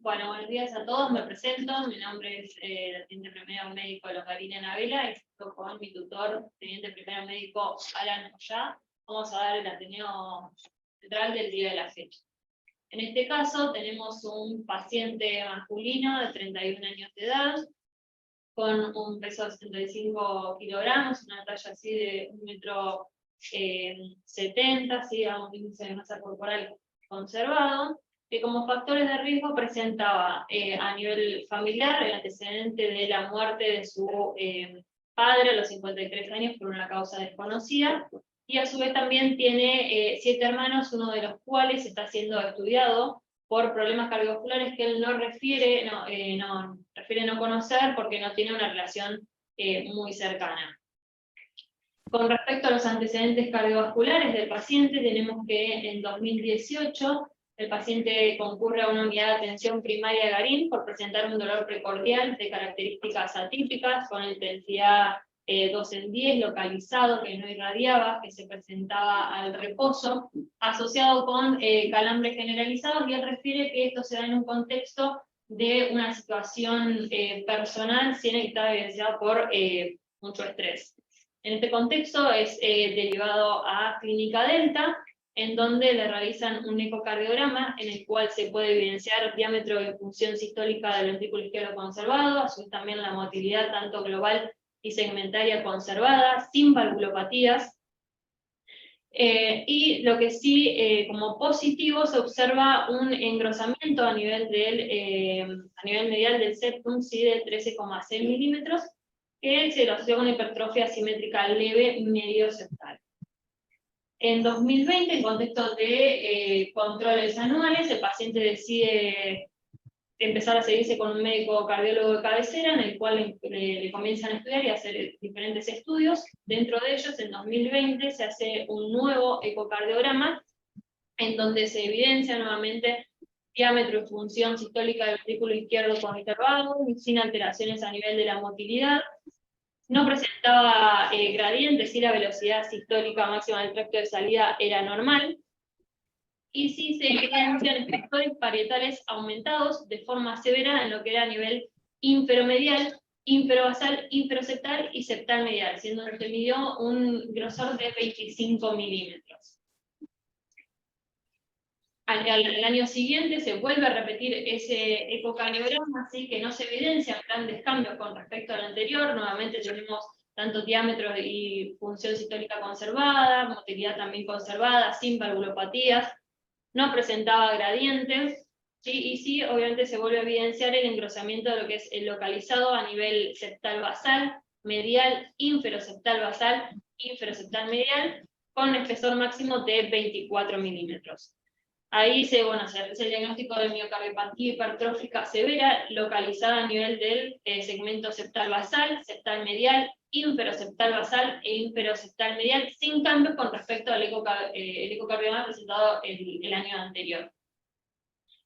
Bueno, buenos días a todos, me presento, mi nombre es teniente primero médico Longavina Navela, y junto con mi tutor, teniente primero médico Alan Ollá, vamos a dar el Ateneo Central del día de la fecha. En este caso tenemos un paciente masculino de 31 años de edad, con un peso de 75 kilogramos, una talla así de 1,70 m, así, un índice de masa corporal conservado, que como factores de riesgo presentaba a nivel familiar el antecedente de la muerte de su padre a los 53 años por una causa desconocida, y a su vez también tiene 7 hermanos, uno de los cuales está siendo estudiado por problemas cardiovasculares que él no refiere no conocer porque no tiene una relación muy cercana. Con respecto a los antecedentes cardiovasculares del paciente, tenemos que en 2018 el paciente concurre a una unidad de atención primaria Garín por presentar un dolor precordial de características atípicas con intensidad 2 en 10, localizado, que no irradiaba, que se presentaba al reposo, asociado con calambres generalizados, y él refiere que esto se da en un contexto de una situación personal sin estar evidenciada por mucho estrés. En este contexto es derivado a Clínica Delta, en donde le realizan un ecocardiograma en el cual se puede evidenciar diámetro de función sistólica del ventrículo izquierdo conservado, a su vez también la motilidad tanto global y segmentaria conservada, sin valvulopatías. Y lo que sí, como positivo, se observa un engrosamiento a nivel medial del septum, ¿sí?, de 13,6 milímetros, que se lo asocia con una hipertrofia asimétrica leve medio septal. En 2020, en contexto de controles anuales, el paciente decide empezar a seguirse con un médico cardiólogo de cabecera, en el cual le comienzan a estudiar y a hacer diferentes estudios. Dentro de ellos, en 2020, se hace un nuevo ecocardiograma, en donde se evidencia nuevamente diámetro y función sistólica del ventrículo izquierdo conservado, sin alteraciones a nivel de la motilidad. No presentaba gradientes, y la velocidad sistólica máxima del tracto de salida era normal. Y sí se evidencian efectores parietales aumentados de forma severa en lo que era a nivel inferomedial, inferobasal, inferoseptal y septal medial, siendo que se midió un grosor de 25 milímetros. Al año siguiente se vuelve a repetir ese ecocardiograma, así que no se evidencian grandes cambios con respecto al anterior. Nuevamente tenemos tanto diámetro y función sistólica conservada, motilidad también conservada, sin valvulopatías. No presentaba gradientes, ¿sí? Y sí, obviamente se vuelve a evidenciar el engrosamiento de lo que es el localizado a nivel septal basal, medial, inferoseptal basal, inferoseptal medial, con un espesor máximo de 24 milímetros. Ahí se hace el diagnóstico de miocardiopatía hipertrófica severa, localizada a nivel del segmento septal basal, septal medial, inferoseptal basal e inferoseptal medial, sin cambios con respecto al ecocardiograma presentado el año anterior.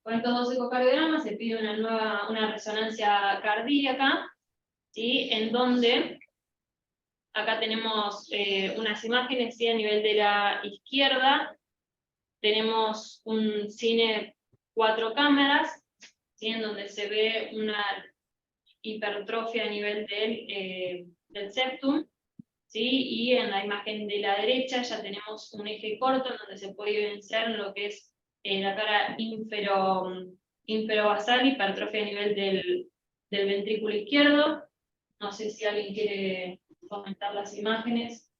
Con estos dos ecocardiogramas se pide una resonancia cardíaca, ¿sí?, en donde acá tenemos unas imágenes, ¿sí?, a nivel de la izquierda. Tenemos un cine 4 cámaras, ¿sí?, en donde se ve una hipertrofia a nivel del septum, ¿sí?, y en la imagen de la derecha ya tenemos un eje corto en donde se puede evidenciar lo que es la cara inferobasal, hipertrofia a nivel del ventrículo izquierdo. No sé si alguien quiere comentar las imágenes.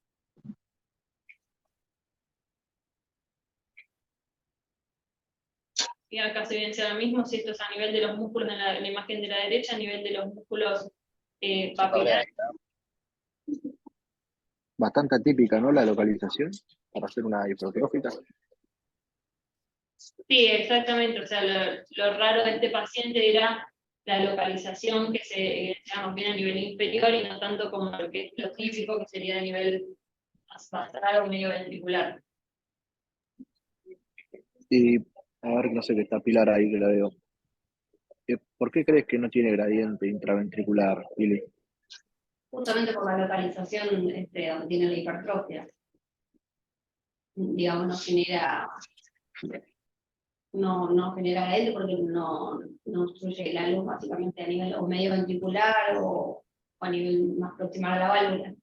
Y acá se evidencia lo mismo, si esto es a nivel de los músculos en la imagen de la derecha, a nivel de los músculos papilares. Bastante atípica, ¿no?, la localización para hacer una hipertrófica. Sí, exactamente. O sea, lo raro de este paciente era la localización que se evidenciaba bien a nivel inferior y no tanto como lo típico, que sería a nivel más raro, medio ventricular. Y, a ver, no sé qué está Pilar ahí que la veo. ¿Por qué crees que no tiene gradiente intraventricular, Pili? Justamente por la localización donde tiene la hipertrofia. digamos, no genera gradiente porque no obstruye la luz básicamente a nivel o medio ventricular o a nivel más proximal a la válvula.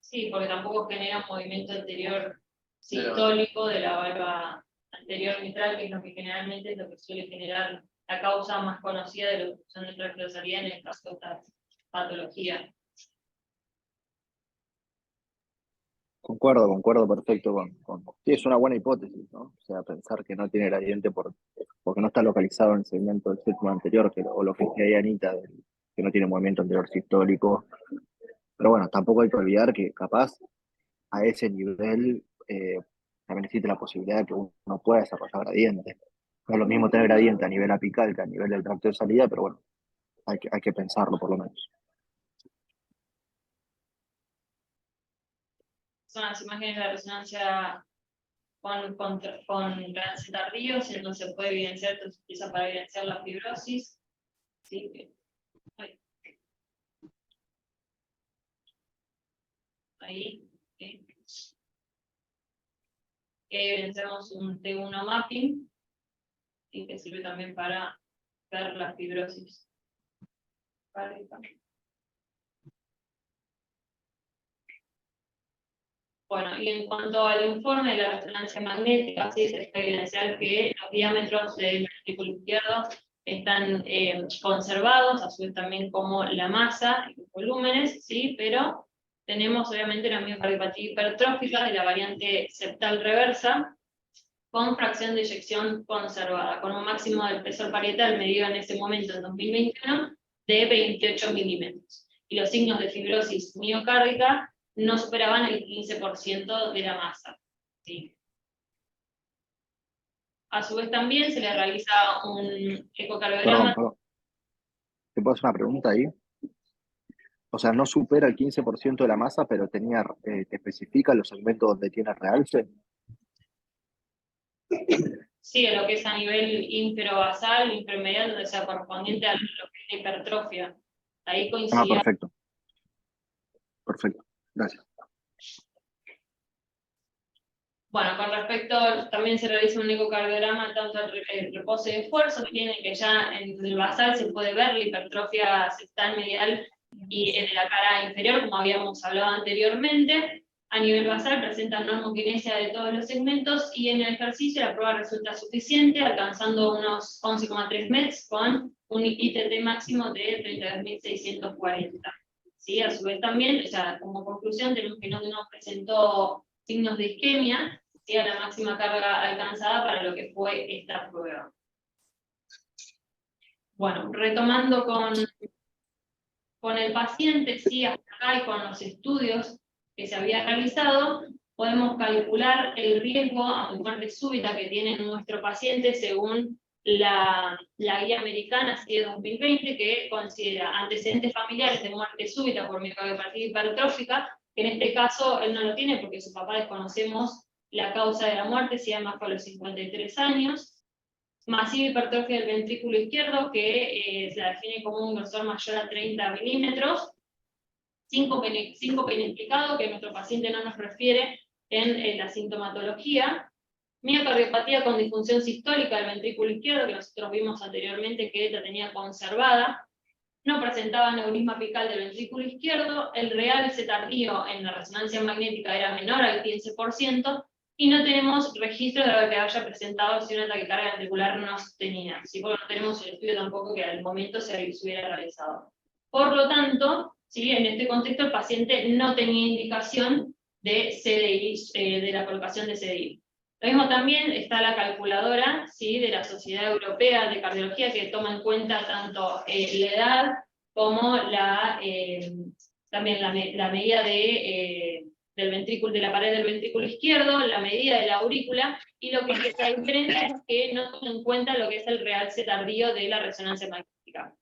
Sí, porque tampoco genera un movimiento anterior sistólico de la valva anterior mitral, que es lo que generalmente es lo que suele generar la causa más conocida de la obstrucción del tracto de salida en el caso de esta patología. Concuerdo perfecto Sí, es una buena hipótesis, ¿no? O sea, pensar que no tiene gradiente porque no está localizado en el segmento del septum anterior, o lo que decía Anita, que no tiene movimiento anterior sistólico. Pero bueno, tampoco hay que olvidar que capaz a ese nivel también existe la posibilidad de que uno pueda desarrollar gradiente. No es lo mismo tener gradiente a nivel apical que a nivel del tracto de salida, pero bueno, hay que pensarlo por lo menos. Son las imágenes de la resonancia con trance tardíos, en donde se puede evidenciar, se utiliza para evidenciar la fibrosis. ¿Sí? Ahí. Evidenciamos un T1 mapping, y que sirve también para ver la fibrosis. Bueno, y en cuanto al informe de la resonancia magnética, sí se está evidenciar que los diámetros del ventrículo izquierdo están conservados, a su vez también como la masa y los volúmenes, ¿sí? Pero tenemos obviamente la miocardiopatía hipertrófica de la variante septal reversa, con fracción de eyección conservada, con un máximo del espesor parietal medido en ese momento, en 2021, de 28 milímetros. Y los signos de fibrosis miocárdica no superaban el 15% de la masa. ¿Sí? A su vez también se le realiza un ecocardiograma. Perdón. ¿Te puedo hacer una pregunta ahí? O sea, no supera el 15% de la masa, pero te especifica los segmentos donde tiene realce. Sí, lo que es a nivel inferobasal, inframedial, o sea, correspondiente a lo que es la hipertrofia. Ahí coincidía. Perfecto. Gracias. Bueno, con respecto, también se realiza un ecocardiograma, tanto el reposo y esfuerzo, que tiene que ya en el basal se puede ver la hipertrofia septal medial y de la cara inferior, como habíamos hablado anteriormente. A nivel basal presenta normoquinesia de todos los segmentos, y en el ejercicio la prueba resulta suficiente, alcanzando unos 11,3 METs con un ITT máximo de 32.640. ¿Sí? A su vez también, o sea, como conclusión, tenemos que no presentó signos de isquemia, ¿sí? A la máxima carga alcanzada para lo que fue esta prueba. Bueno, retomando con el paciente, sí, hasta acá y con los estudios que se había realizado, podemos calcular el riesgo a muerte súbita que tiene nuestro paciente según la guía americana CIE 2020, que considera antecedentes familiares de muerte súbita por miocardiopatía hipertrófica, que en este caso él no lo tiene porque su papá desconocemos la causa de la muerte, si además fue a los 53 años, masiva hipertrofia del ventrículo izquierdo, que se define como un grosor mayor a 30 milímetros, síncope inexplicado, que nuestro paciente no nos refiere en la sintomatología, miocardiopatía con disfunción sistólica del ventrículo izquierdo, que nosotros vimos anteriormente que la tenía conservada, no presentaba aneurisma apical del ventrículo izquierdo, el realce tardío en la resonancia magnética era menor al 15%, y no tenemos registros de que haya presentado si una taquicardia ventricular no sostenida, ¿sí? Porque no tenemos el estudio tampoco que al momento se hubiera realizado. Por lo tanto, ¿sí? En este contexto el paciente no tenía indicación de CDI, de la colocación de CDI. Lo mismo también está la calculadora, ¿sí? De la Sociedad Europea de Cardiología, que toma en cuenta tanto la edad como también la medida del ventrículo, de la pared del ventrículo izquierdo, la medida de la aurícula, y lo que está diferente es que no toma en cuenta lo que es el realce tardío de la resonancia magnética.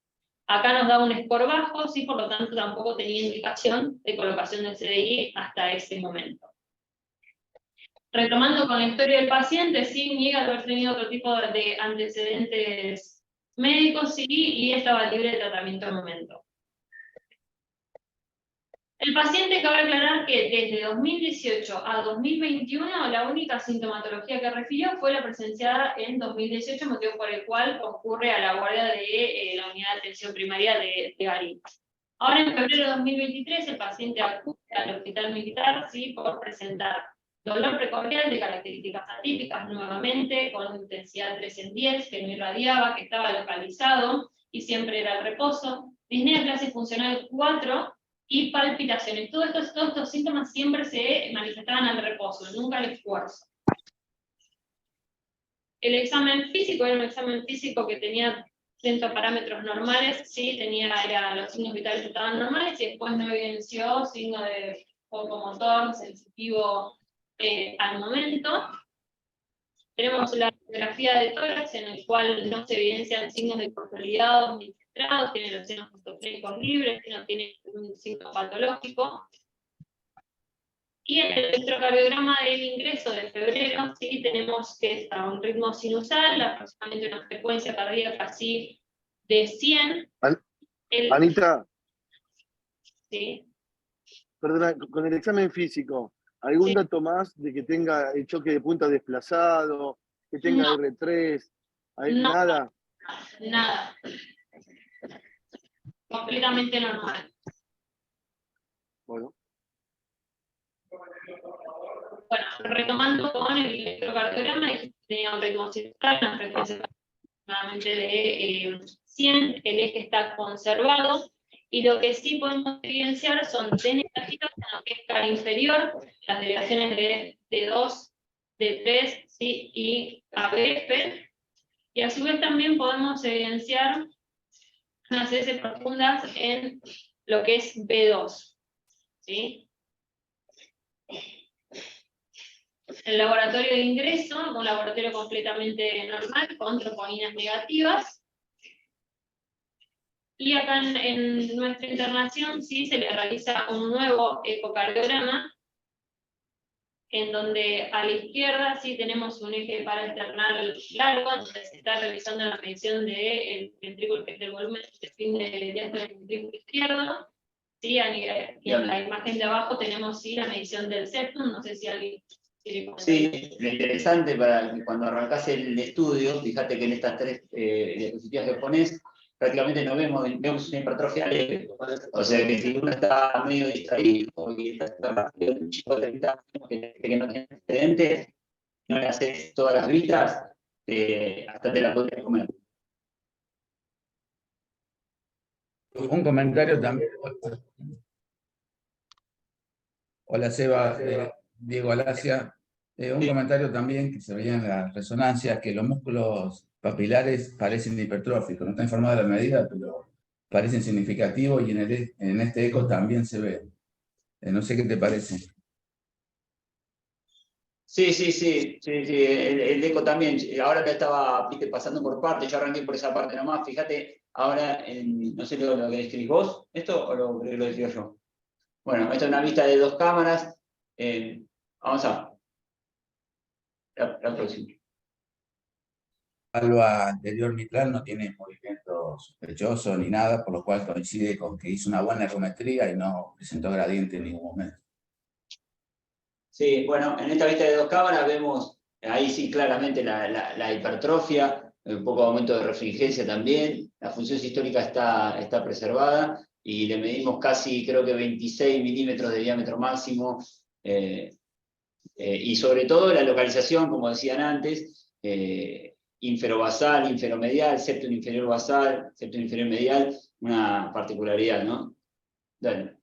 Acá nos da un score bajo, ¿sí? Por lo tanto tampoco tenía indicación de colocación del CDI hasta ese momento. Retomando con la historia del paciente, sí, niega haber tenido otro tipo de antecedentes médicos, sí, y estaba libre de tratamiento al momento. El paciente, cabe aclarar que desde 2018 a 2021, la única sintomatología que refirió fue la presenciada en 2018, motivo por el cual concurre a la guardia de la unidad de atención primaria de Garín. Ahora, en febrero de 2023, el paciente acude al hospital militar, ¿sí?, por presentar dolor precordial de características atípicas, nuevamente, con intensidad 3 en 10, que no irradiaba, que estaba localizado y siempre era el reposo, disnea clase funcional 4 y palpitaciones. Todos estos síntomas siempre se manifestaban al reposo, nunca al esfuerzo. El examen físico era un examen físico que tenía 100 parámetros normales, sí, los signos vitales estaban normales, y después no evidenció signo de focomotor sensitivo al momento. Tenemos la radiografía de tórax, en el cual no se evidencian signos de consolidados ni filtrados, tiene los senos citocrénicos libres, no tiene un signo patológico. Y en el electrocardiograma del ingreso de febrero, sí, tenemos que está a un ritmo sinusal, aproximadamente una frecuencia cardíaca así de 100. Anita, Sí. perdona, con el examen físico, ¿algún Sí. dato más de que tenga el choque de punta desplazado, que tenga No. R3? No. ¿Nada? Nada. Completamente normal. Bueno. Bueno, retomando con el electrocardiograma, tenía un ritmo sinusal, una frecuencia aproximadamente de 100, el eje está conservado, y lo que sí podemos evidenciar son D negativas en lo que es cara inferior, las derivaciones de D2, D3, ¿sí?, y ABF, y a su vez también podemos evidenciar unas S profundas en lo que es B2, ¿sí? El laboratorio de ingreso, un laboratorio completamente normal, con troponinas negativas. Y acá en nuestra internación sí se le realiza un nuevo ecocardiograma, en donde a la izquierda sí tenemos un eje paraesternal largo, donde se está realizando la medición del volumen de fin de diástole del ventrículo izquierdo. Sí, y en la imagen de abajo tenemos sí la medición del septum, no sé si alguien quiere comentar. Sí, lo interesante para que cuando arrancás el estudio, fíjate que en estas 3 diapositivas que pones, prácticamente no vemos una hipertrofia leve. O sea que si uno está medio distraído y está rápido, un chico de 30 años que no tiene antecedentes, no le haces todas las vistas, hasta te la podrías comer. Un comentario también. Hola Seba, Diego Alacia. Un comentario también que se veía en las resonancias, que los músculos papilares parecen hipertróficos. No está informada la medida, pero parecen significativos, y en este eco también se ve. No sé qué te parece. Sí, el eco también. Ahora te estaba pasando por partes, yo arranqué por esa parte nomás. Fíjate, ahora, no sé lo que escribís vos, ¿esto o lo escribo yo? Bueno, esta es una vista de 2 cámaras. Vamos a la próxima. La valva anterior mitral no tiene movimiento sospechoso ni nada, por lo cual coincide con que hizo una buena ergometría y no presentó gradiente en ningún momento. Sí, bueno, en esta vista de 2 cámaras vemos ahí sí claramente la hipertrofia, un poco de aumento de refringencia también, la función sistólica está preservada, y le medimos casi, creo que 26 milímetros de diámetro máximo, y sobre todo la localización, como decían antes, inferobasal, inferomedial, septum inferior basal, septum inferior medial, una particularidad, ¿no? Dale.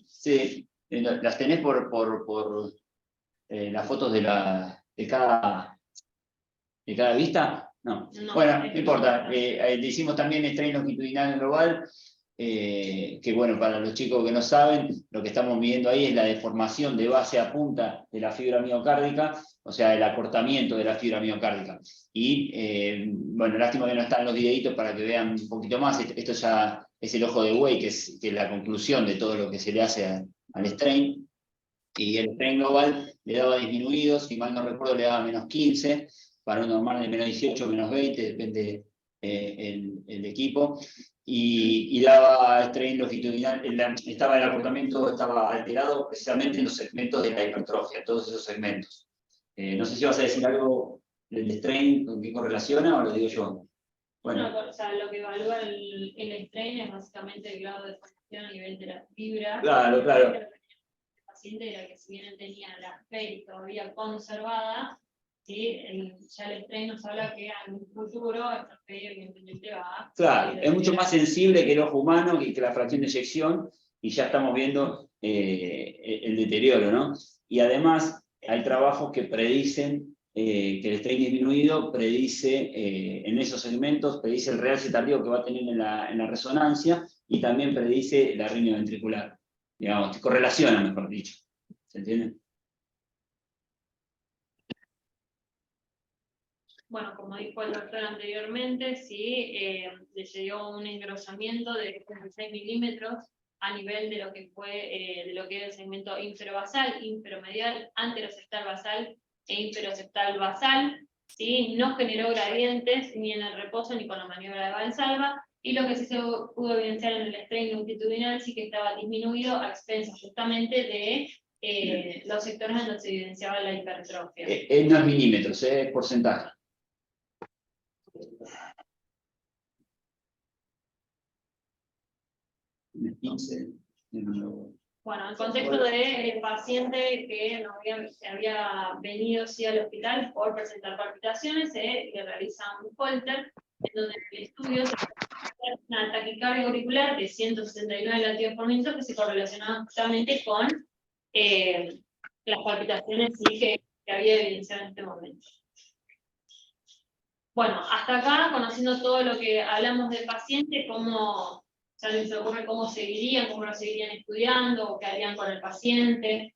Sí, las tenés por las fotos de cada vista. No. Bueno, no importa. Le hicimos también strain longitudinal global, que bueno, para los chicos que no saben, lo que estamos midiendo ahí es la deformación de base a punta de la fibra miocárdica, o sea, el acortamiento de la fibra miocárdica. Y bueno, lástima que no están los videitos para que vean un poquito más. Esto ya es el ojo de buey, que es la conclusión de todo lo que se le hace al strain. Y el strain global le daba disminuido, si mal no recuerdo le daba -15, para un normal de -18, -20, depende el equipo. y daba strain longitudinal, estaba el acortamiento estaba alterado precisamente en los segmentos de la hipertrofia, todos esos segmentos. No sé si vas a decir algo del strain, con qué correlaciona, o lo digo yo. Bueno. No, o sea, lo que evalúa el strain es básicamente el grado de formación a nivel de la fibra. Claro, claro. El paciente era que si bien tenía la FEI todavía conservada, ¿sí? Ya el strain nos habla que en un futuro esta FEI evidentemente va a... Claro, es mucho más sensible que el ojo humano, que la fracción de eyección, y ya estamos viendo el deterioro, ¿no? Y además hay trabajos que predicen que el strain disminuido predice en esos segmentos, predice el realce tardío que va a tener en la resonancia, y también predice la arritmia ventricular. Digamos, correlaciona, mejor dicho. ¿Se entiende? Bueno, como dijo el doctor anteriormente, sí, le dio un engrosamiento de 36 milímetros a nivel de lo que fue, de lo que era el segmento inferobasal, inferomedial, anteroseptal basal e inferoseptal basal, ¿sí? No generó gradientes ni en el reposo ni con la maniobra de Valsalva, y lo que sí se pudo evidenciar en el strain longitudinal sí que estaba disminuido a expensas justamente de los sectores donde se evidenciaba la hipertrofia. No es milímetros, es porcentaje. Bueno, en contexto del paciente que no había venido sí, al hospital por presentar palpitaciones, le realiza un Holter, en donde el estudio se hace una taquicardia auricular de 169 latidos por minuto que se correlacionaba justamente con las palpitaciones sí, que había evidenciado en este momento. Bueno, hasta acá, conociendo todo lo que hablamos del paciente, cómo ya les ocurre cómo seguirían, cómo lo seguirían estudiando, o qué harían con el paciente,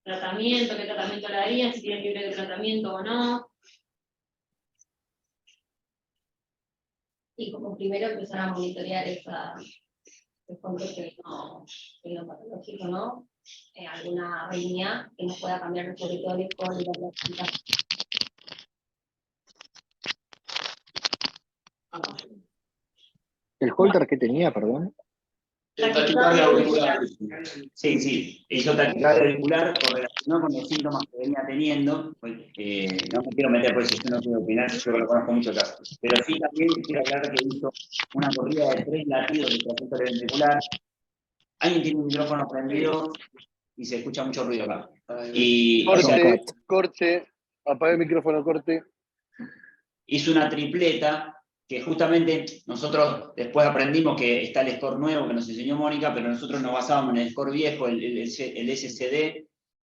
tratamiento, qué tratamiento le darían, si tienen libre de tratamiento o no. Y como primero empezar a monitorear esa no patológico, ¿no? Alguna arritmia que nos pueda cambiar los territorios con la práctica. ¿El Holter qué tenía, perdón? Taquicardia auricular. Sí, sí, hizo taquicardia auricular, correlacionó con los síntomas que venía teniendo. No me quiero meter por eso, yo no quiero opinar, yo lo conozco mucho acá. Pero sí también quiero hablar que hizo una corrida de 3 latidos de trayectoria ventricular. Alguien tiene un micrófono prendido y se escucha mucho ruido acá. Y, Corte, apaga el micrófono, corte. Hizo una tripleta que justamente nosotros después aprendimos que está el score nuevo que nos enseñó Mónica, pero nosotros nos basábamos en el score viejo, el SCD,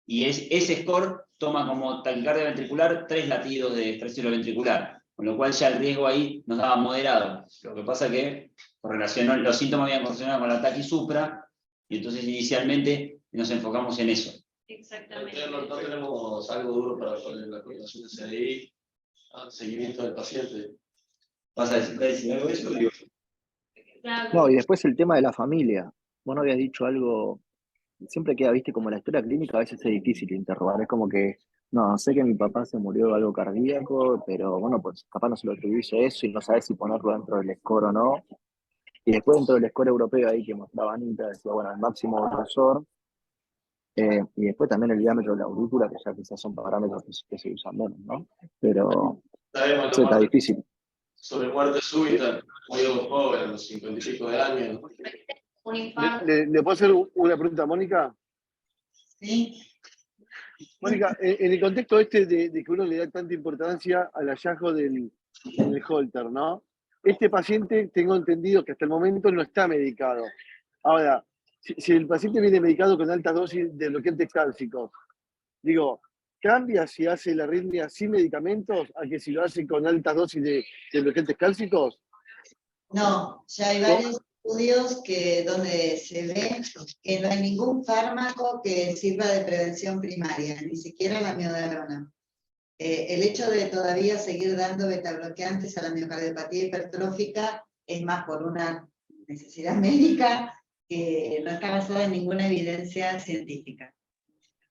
y ese score toma como taquicardia ventricular 3 latidos de expresión ventricular, con lo cual ya el riesgo ahí nos daba moderado. Lo que pasa que los síntomas habían correlacionado con la taquisupra, y entonces inicialmente nos enfocamos en eso. Exactamente. No tenemos algo duro para la correlación de CDI, seguimiento del paciente. ¿Vas a decir algo de eso? Digo. No, y después el tema de la familia. Vos no habías dicho algo, siempre queda, viste, como la historia clínica a veces es difícil interrogar, es como que, no, sé que mi papá se murió de algo cardíaco, pero bueno, pues capaz no se lo atribuye eso y no sabes si ponerlo dentro del score o no. Y después dentro del score europeo ahí que mostraba Anita, decía, bueno, el máximo grosor, y después también el diámetro de la aurícula, que ya quizás son parámetros que se usan menos, ¿no? Pero eso está difícil. Sobre muerte súbita, muy joven, a los 50 y pico de años. Un infarto. ¿Le puedo hacer una pregunta a Mónica? Sí. Mónica, en el contexto este de que uno le da tanta importancia al hallazgo del Holter, ¿no? Este paciente, tengo entendido que hasta el momento no está medicado. Ahora, si el paciente viene medicado con altas dosis de bloqueantes cálcicos, digo, ¿cambia si hace la arritmia sin medicamentos a que si lo hace con altas dosis de bloqueantes cálcicos? No, ya hay varios estudios donde se ve que no hay ningún fármaco que sirva de prevención primaria, ni siquiera la miodarona. El hecho de todavía seguir dando betabloqueantes a la miocardiopatía hipertrófica es más por una necesidad médica que no está basada en ninguna evidencia científica.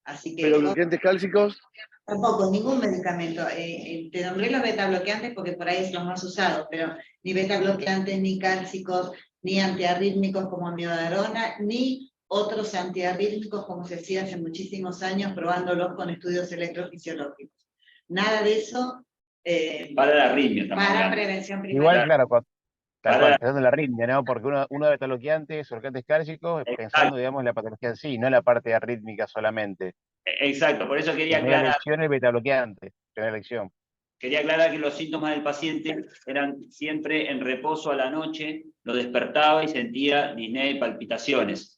Así que, ¿pero bloqueantes cálcicos? Tampoco, ningún medicamento. Te nombré los betabloqueantes porque por ahí es los más usados, pero ni betabloqueantes, ni cálcicos, ni antiarrítmicos como amiodarona, ni otros antiarrítmicos como se hacía hace muchísimos años probándolos con estudios electrofisiológicos. Nada de eso Para la arritmia también. para prevención Igual, primaria. claro, tal Para cual, la- pensando en la arritmia, ¿no? Porque uno de betabloqueantes, surcantes cálcicos, pensando, Exacto, digamos, en la patología en sí, no en la parte arrítmica solamente. exacto, por eso Primera elección el betabloqueante, primera elección. quería aclarar que los síntomas del paciente eran siempre en reposo a la noche, lo despertaba y sentía disnea y palpitaciones.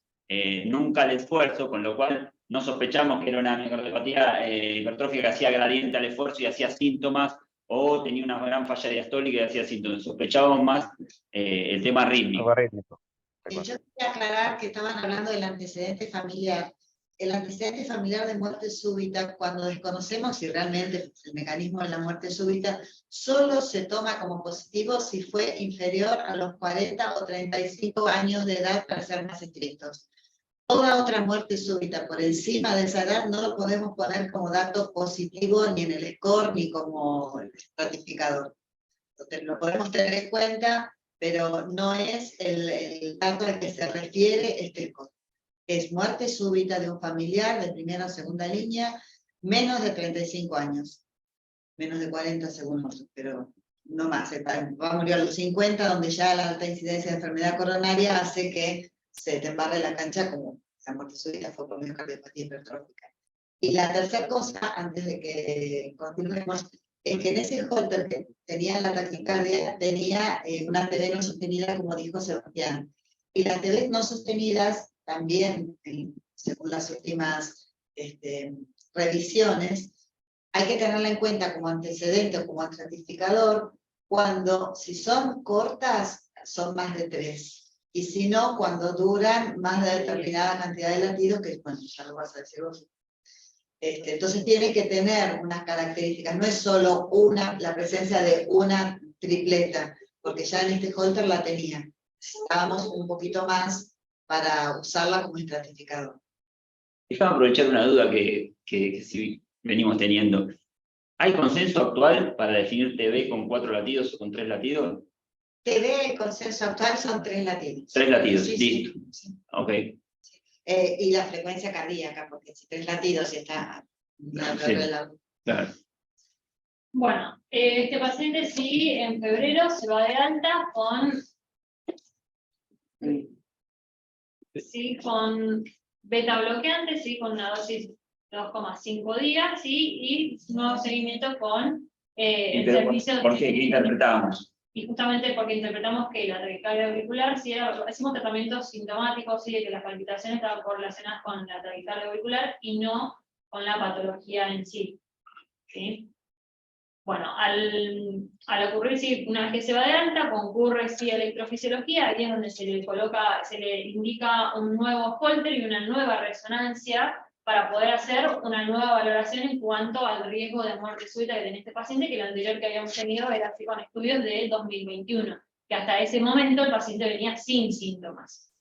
Nunca el esfuerzo, con lo cual no sospechamos que era una miocardiopatía hipertrófica que hacía gradiente al esfuerzo y hacía síntomas, o tenía una gran falla diastólica y hacía síntomas. Sospechábamos más el tema Algo rítmico. arrítmico. Yo quería aclarar que estaban hablando del antecedente familiar. El antecedente familiar de muerte súbita, cuando desconocemos si realmente el mecanismo de la muerte súbita, solo se toma como positivo si fue inferior a los 40 o 35 años de edad, para ser más estrictos. Toda otra muerte súbita por encima de esa edad no lo podemos poner como dato positivo ni en el score ni como estratificador. Entonces, lo podemos tener en cuenta, pero no es el dato al que se refiere este score. Es muerte súbita de un familiar de primera o segunda línea, menos de 35 años, menos de 40 según nosotros, pero no más. Va a morir a los 50, donde ya la alta incidencia de enfermedad coronaria hace que se te embarre la cancha, como la muerte súbita fue por miocardiopatía hipertrófica. Y la tercera cosa, antes de que continuemos, es que en ese holter que tenía la taquicardia, tenía una TV no sostenida, como dijo Sebastián. Y las TV no sostenidas también, según las últimas revisiones, hay que tenerla en cuenta como antecedente o como estratificador cuando, si son cortas, son más de 3. Y si no, cuando duran más de determinada cantidad de latidos, que bueno, ya lo vas a decir vos. Entonces tiene que tener unas características, no es solo la presencia de una tripleta, porque ya en este holter la tenía. Necesitábamos un poquito más para usarla como estratificador. Déjame aprovechar una duda que sí venimos teniendo. ¿Hay consenso actual para definir TB con 4 latidos o con 3 latidos? TV, el consenso actual son 3 latidos. 3 latidos, Sí, listo. sí. Ok. Y la frecuencia cardíaca, porque si 3 latidos está... Sí, claro. Bueno, este paciente sí en febrero se va de alta con beta bloqueante, sí, con una dosis 2,5 días, sí, y nuevo seguimiento con el Pero, servicio. ¿por qué? ¿Qué interpretábamos? Y justamente porque interpretamos que la taquicardia auricular, si hacemos tratamientos sintomáticos, sí, de que las palpitaciones estaban correlacionadas con la taquicardia auricular y no con la patología en sí. ¿Sí? Bueno, al ocurrir, sí, una vez que se va de alta, concurre sí electrofisiología, aquí es donde se le indica un nuevo holter y una nueva resonancia para poder hacer una nueva valoración en cuanto al riesgo de muerte súbita que tiene este paciente, que el anterior que habíamos tenido era así con estudios de 2021, que hasta ese momento el paciente venía sin síntomas.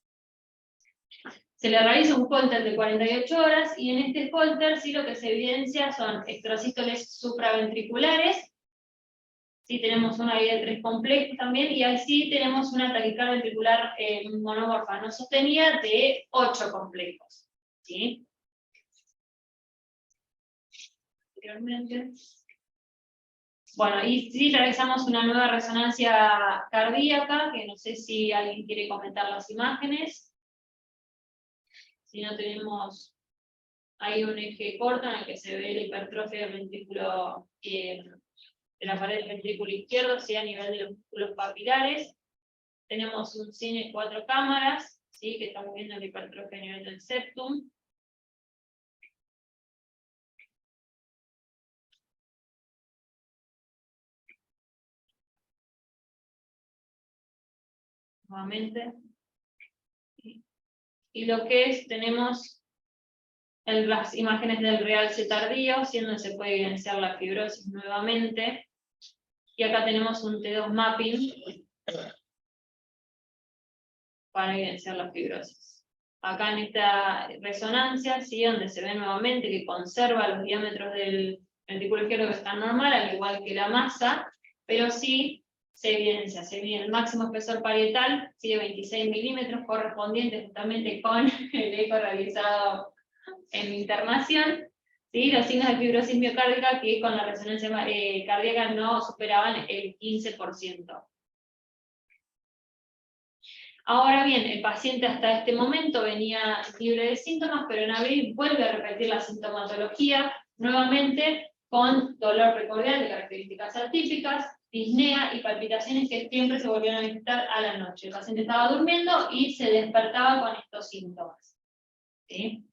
Se le realiza un holter de 48 horas y en este holter sí lo que se evidencia son extrasístoles supraventriculares, sí tenemos una ID3 compleja también, y ahí sí tenemos una taquicardia ventricular monomorfa no sostenida de 8 complejos. ¿Sí? Bueno, y sí realizamos una nueva resonancia cardíaca, que no sé si alguien quiere comentar las imágenes. Si no tenemos, hay un eje corto en el que se ve la hipertrofia del ventrículo, de la pared del ventrículo izquierdo, ¿sí? A nivel de los músculos papilares. Tenemos un cine 4 cámaras, ¿sí? Que estamos viendo la hipertrofia a nivel del septum. Nuevamente. Y lo que es, tenemos las imágenes del realce tardío, siendo se puede evidenciar la fibrosis nuevamente. Y acá tenemos un T2 mapping para evidenciar la fibrosis. Acá en esta resonancia, ¿sí? Donde se ve nuevamente que conserva los diámetros del ventrículo izquierdo que está normal, al igual que la masa, pero sí se evidencia, se mide el máximo espesor parietal, sí, de 26 milímetros, correspondiente justamente con el eco realizado en internación, ¿sí? Los signos de fibrosis miocárdica que con la resonancia cardíaca no superaban el 15%. Ahora bien, el paciente hasta este momento venía libre de síntomas, pero en abril vuelve a repetir la sintomatología, nuevamente con dolor precordial de características atípicas, disnea y palpitaciones que siempre se volvieron a manifestar a la noche. El paciente estaba durmiendo y se despertaba con estos síntomas, ¿sí?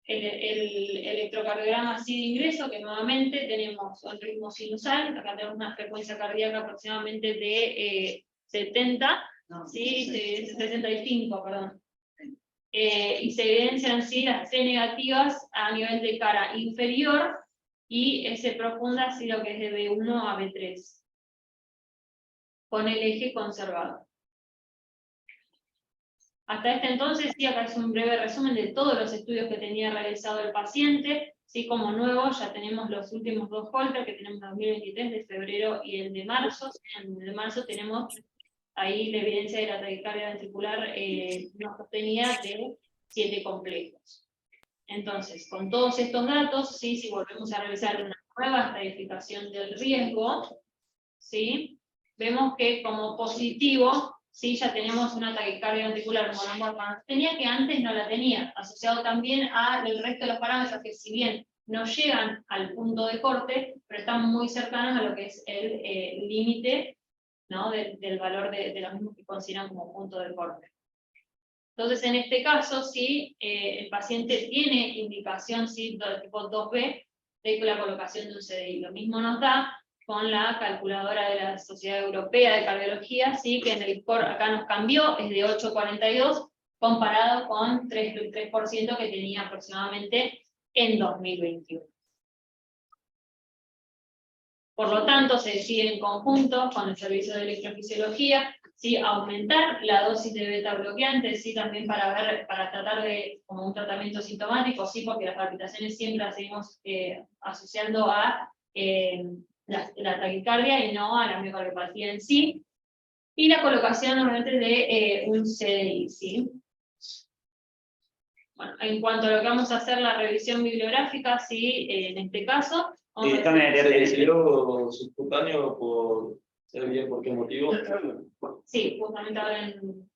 El electrocardiograma así de ingreso, que nuevamente tenemos un ritmo sinusal, acá tenemos una frecuencia cardíaca aproximadamente de 70, No, ¿sí? 65, perdón. Y se evidencian ¿sí? las C negativas a nivel de cara inferior y S profunda, sí, lo que es de B1 a B3, con el eje conservado. Hasta este entonces, sí, acá es un breve resumen de todos los estudios que tenía realizado el paciente. Sí, como nuevo, ya tenemos los últimos dos Holter, que tenemos en 2023, de febrero y el de marzo. En el de marzo tenemos ahí la evidencia de la taquicardia ventricular no sostenida de 7 complejos. Entonces, con todos estos datos, ¿sí? Si volvemos a realizar una nueva estratificación del riesgo, ¿sí? Vemos que como positivo, ¿sí? Ya tenemos una taquicardia ventricular monomorfa tenía que antes no la tenía, asociado también al resto de los parámetros que si bien no llegan al punto de corte, pero están muy cercanos a lo que es el límite, ¿no? del valor de los mismos que consideran como punto de corte. Entonces, en este caso, sí, el paciente tiene indicación, sí, de tipo 2B, de la colocación de un CDI. Lo mismo nos da con la calculadora de la Sociedad Europea de Cardiología, sí, que en el core acá nos cambió, es de 8,42, comparado con 3% que tenía aproximadamente en 2021. Por lo tanto, se decide en conjunto con el servicio de electrofisiología, ¿sí? Aumentar la dosis de beta bloqueantes, ¿sí? También para tratar de, como un tratamiento sintomático, ¿sí? Porque las palpitaciones siempre las seguimos asociando a la taquicardia y no a la miocardiopatía en sí. Y la colocación normalmente de un CDI, ¿sí? Bueno, en cuanto a lo que vamos a hacer, la revisión bibliográfica, ¿sí? En este caso. ¿Se dio subcutáneo por saber bien por qué motivo? Sí, justamente ahora en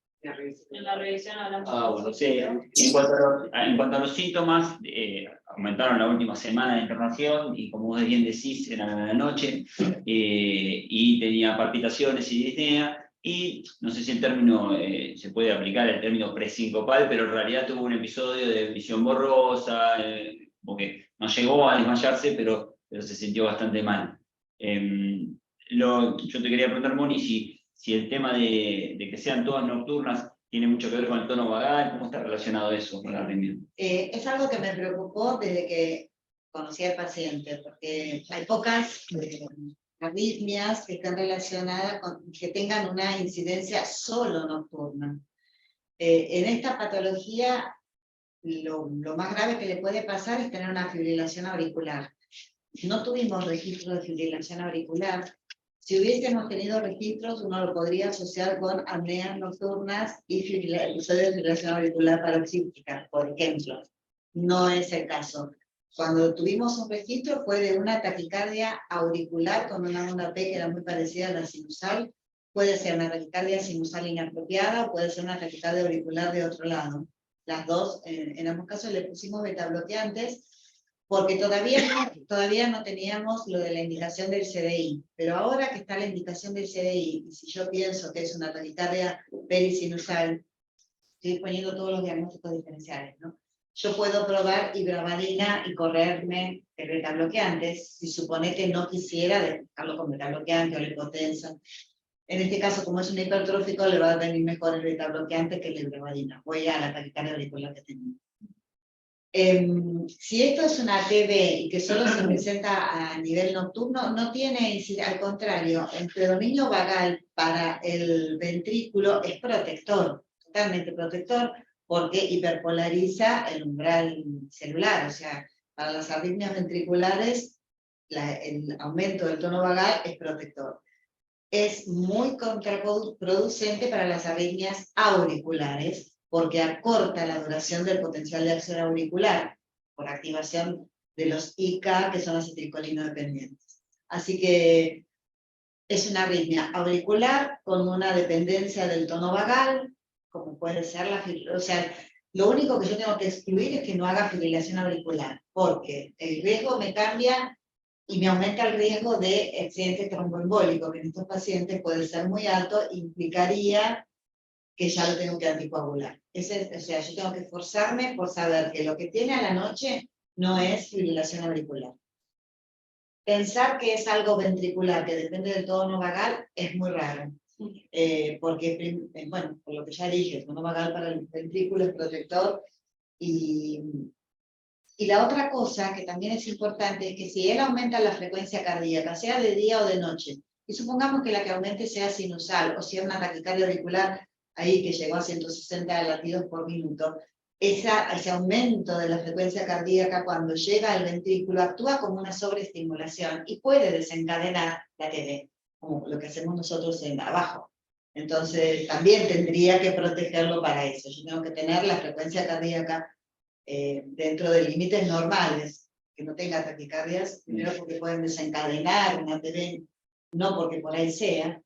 la revisión hablamos. Bueno, Sí, en cuanto a los síntomas, aumentaron la última semana de internación y como vos bien decís, era la noche, y tenía palpitaciones y disnea, y no sé si el término se puede aplicar el término presincopal, pero en realidad tuvo un episodio de visión borrosa, porque no llegó a desmayarse, pero se sintió bastante mal. Yo te quería preguntar, Moni, si el tema de que sean todas nocturnas tiene mucho que ver con el tono vagal, ¿cómo está relacionado eso con la arritmia? Es algo que me preocupó desde que conocí al paciente, porque hay pocas arritmias que están relacionadas con que tengan una incidencia solo nocturna. En esta patología, lo más grave que le puede pasar es tener una fibrilación auricular. No tuvimos registro de fibrilación auricular. Si hubiésemos tenido registros, uno lo podría asociar con apneas nocturnas y episodios de fibrilación auricular paroxística, por ejemplo. No es el caso. Cuando tuvimos un registro fue de una taquicardia auricular con una onda P que era muy parecida a la sinusal. Puede ser una taquicardia sinusal inapropiada o puede ser una taquicardia auricular de otro lado. Las dos, en ambos casos le pusimos betabloqueantes, porque todavía no teníamos lo de la indicación del CDI, pero ahora que está la indicación del CDI, y si yo pienso que es una taquicardia perisinusal, estoy poniendo todos los diagnósticos diferenciales, ¿no? Yo puedo probar ibravadina y correrme el betabloqueantes, si supone que no quisiera dejarlo con betabloqueante o lipotensa. En este caso, como es un hipertrófico, le va a venir mejor el betabloqueante que la ibravadina. Voy a la taquicardia auricular que tengo. Si esto es una TB y que solo se presenta a nivel nocturno, no tiene incidencia, al contrario, el predominio vagal para el ventrículo es protector, totalmente protector, porque hiperpolariza el umbral celular, o sea, Para las arritmias ventriculares, el aumento del tono vagal es protector. Es muy contraproducente para las arritmias auriculares, porque acorta la duración del potencial de acción auricular, por activación de los IK, que son acetilcolino dependientes. Así que es una arritmia auricular con una dependencia del tono vagal, como puede ser la fibrilación. O sea, lo único que yo tengo que excluir es que no haga fibrilación auricular, porque el riesgo me cambia y me aumenta el riesgo de accidente tromboembólico, que en estos pacientes puede ser muy alto, implicaría que ya lo tengo que anticoagular. O sea, yo tengo que esforzarme por saber que lo que tiene a la noche no es fibrilación auricular. Pensar que es algo ventricular, que depende del tono vagal, es muy raro. Porque, bueno, por lo que ya dije, el tono vagal para el ventrículo es protector. Y la otra cosa que también es importante es que si él aumenta la frecuencia cardíaca, sea de día o de noche, y supongamos que la que aumente sea sinusal, o sea una taquicardia auricular ahí que llegó a 160 latidos por minuto, ese aumento de la frecuencia cardíaca cuando llega al ventrículo actúa como una sobreestimulación y puede desencadenar la TB, como lo que hacemos nosotros en abajo. Entonces también tendría que protegerlo para eso. Yo tengo que tener la frecuencia cardíaca dentro de límites normales, que no tenga taquicardias, primero porque pueden desencadenar una TB, no porque por ahí sea,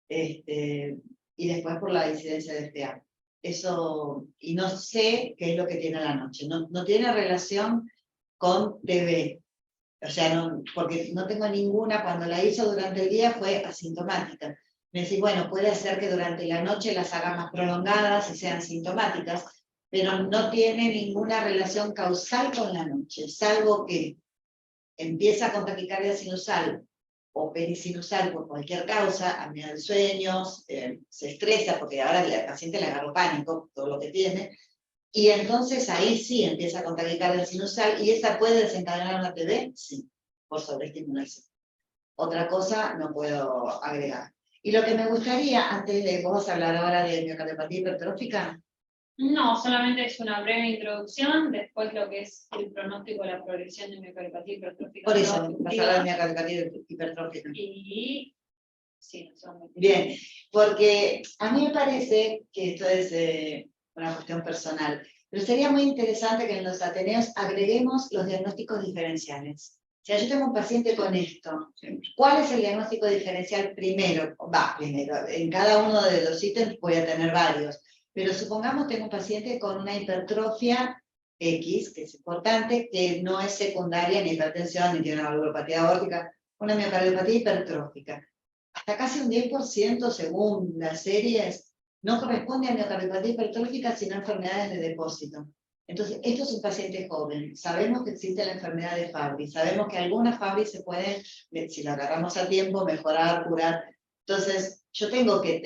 y después por la incidencia de FA. Eso, y no sé qué es lo que tiene a la noche, no tiene relación con TB, o sea, no, porque no tengo ninguna, cuando la hizo durante el día fue asintomática. Me decís, bueno, puede ser que durante la noche las haga más prolongadas y sean sintomáticas, pero no tiene ninguna relación causal con la noche, salvo que empieza con taquicardia sinusal o perisinusal por cualquier causa, apnea de sueños, se estresa porque ahora el paciente le agarró pánico, todo lo que tiene, y entonces ahí sí empieza con taquicardia sinusal, y esa puede desencadenar una TB, sí, por sobreestimulación. Otra cosa no puedo agregar. Y lo que me gustaría, antes de vos hablar ahora de miocardiopatía hipertrófica. No, solamente es una breve introducción, después lo que es el pronóstico de la progresión de miocardiopatía hipertrófica. Por eso, vas a hablar de miocardiopatía hipertrófica. Y sí, no son muy bien, porque a mí me parece que esto es una cuestión personal, pero sería muy interesante que en los Ateneos agreguemos los diagnósticos diferenciales. O sea, yo tengo un paciente con esto. ¿Cuál es el diagnóstico diferencial primero? Primero, en cada uno de los ítems voy a tener varios. Pero supongamos tengo un paciente con una hipertrofia X, que es importante, que no es secundaria ni hipertensión, ni tiene una valvulopatía aórtica, una miocardiopatía hipertrófica. Hasta casi un 10% según las series no corresponde a miocardiopatía hipertrófica, sino a enfermedades de depósito. Entonces, esto es un paciente joven. Sabemos que existe la enfermedad de Fabry. Sabemos que algunas Fabry se pueden, si la agarramos a tiempo, mejorar, curar. Entonces, yo tengo que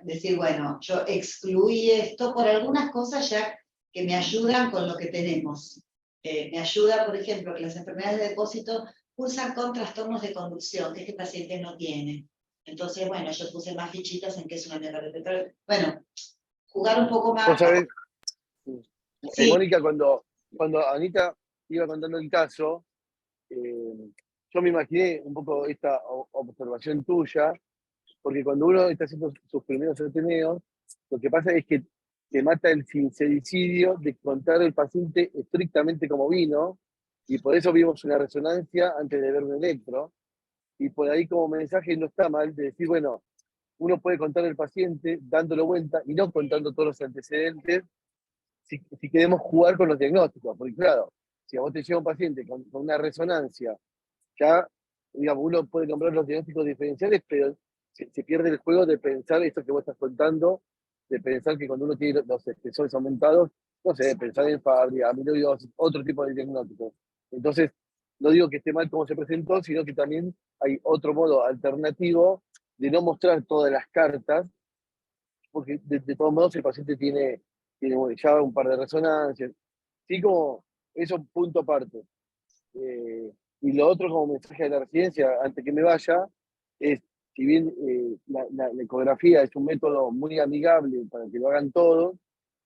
decir, bueno, yo excluí esto por algunas cosas ya que me ayudan con lo que tenemos. Me ayuda, por ejemplo, que las enfermedades de depósito cursan con trastornos de conducción, que este paciente no tiene. Entonces, bueno, yo puse más fichitas en que es una miocardiopatía. Bueno, jugar un poco más. ¿Vos sabés? Sí. Mónica, cuando Anita iba contando el caso, yo me imaginé un poco esta observación tuya, porque cuando uno está haciendo sus primeros Ateneos, lo que pasa es que te mata el sincericidio de contar el paciente estrictamente como vino, y por eso vimos una resonancia antes de ver un electro, y por ahí como mensaje no está mal de decir, bueno, uno puede contar el paciente dándolo vuelta y no contando todos los antecedentes, si queremos jugar con los diagnósticos, porque claro, si a vos te llega un paciente con una resonancia, ya, digamos, uno puede nombrar los diagnósticos diferenciales, pero se pierde el juego de pensar esto que vos estás contando, de pensar que cuando uno tiene los espesores aumentados, no sé, pensar en Fabry, amiloidosis, otro tipo de diagnósticos. Entonces, no digo que esté mal como se presentó, sino que también hay otro modo alternativo de no mostrar todas las cartas, porque de todos modos el paciente tiene ya un par de resonancias. Sí, como eso punto aparte. Y lo otro como mensaje de la residencia, antes que me vaya, es, si bien la ecografía es un método muy amigable para que lo hagan todos,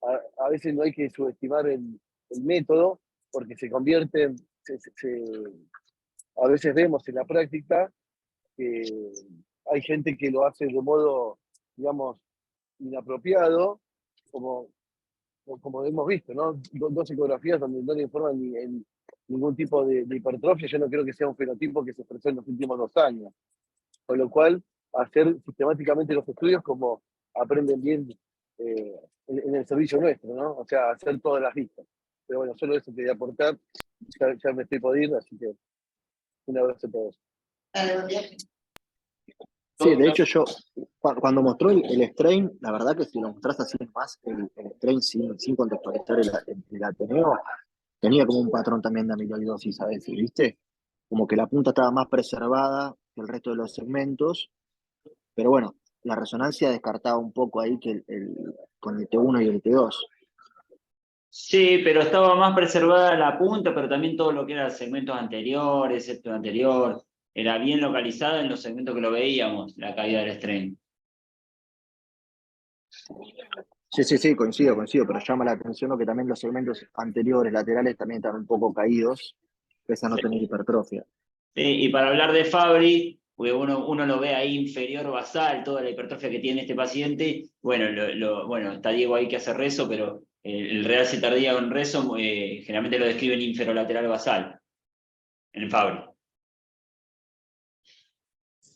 a veces no hay que subestimar el método, porque se a veces vemos en la práctica que hay gente que lo hace de modo, digamos, inapropiado, como hemos visto, ¿no? Dos ecografías donde no le informan ningún tipo de hipertrofia. Yo no creo que sea un fenotipo que se expresó en los últimos 2 años. Con lo cual, hacer sistemáticamente los estudios como aprenden bien en el servicio nuestro, ¿no? O sea, hacer todas las vistas. Pero bueno, solo eso quería aportar. Ya me estoy por ir, así que un abrazo a todos. Dale, buen viaje. Sí, de hecho yo, cuando mostró el strain, la verdad que si lo mostrás así más, el strain sin contextualizar el Ateneo, tenía como un patrón también de amiloidosis a veces, ¿viste? Como que la punta estaba más preservada que el resto de los segmentos, pero bueno, la resonancia descartaba un poco ahí que con el T1 y el T2. Sí, pero estaba más preservada la punta, pero también todo lo que era segmentos anteriores, septo anterior, era bien localizada en los segmentos que lo veíamos, la caída del strain. Sí, coincido, pero llama la atención que también los segmentos anteriores, laterales, también están un poco caídos, pese a no tener hipertrofia. Sí, y para hablar de Fabry, porque uno lo ve ahí inferior basal, toda la hipertrofia que tiene este paciente, bueno, bueno, está Diego ahí que hace rezo, pero el realce tardío en rezo generalmente lo describen inferolateral basal, en Fabry.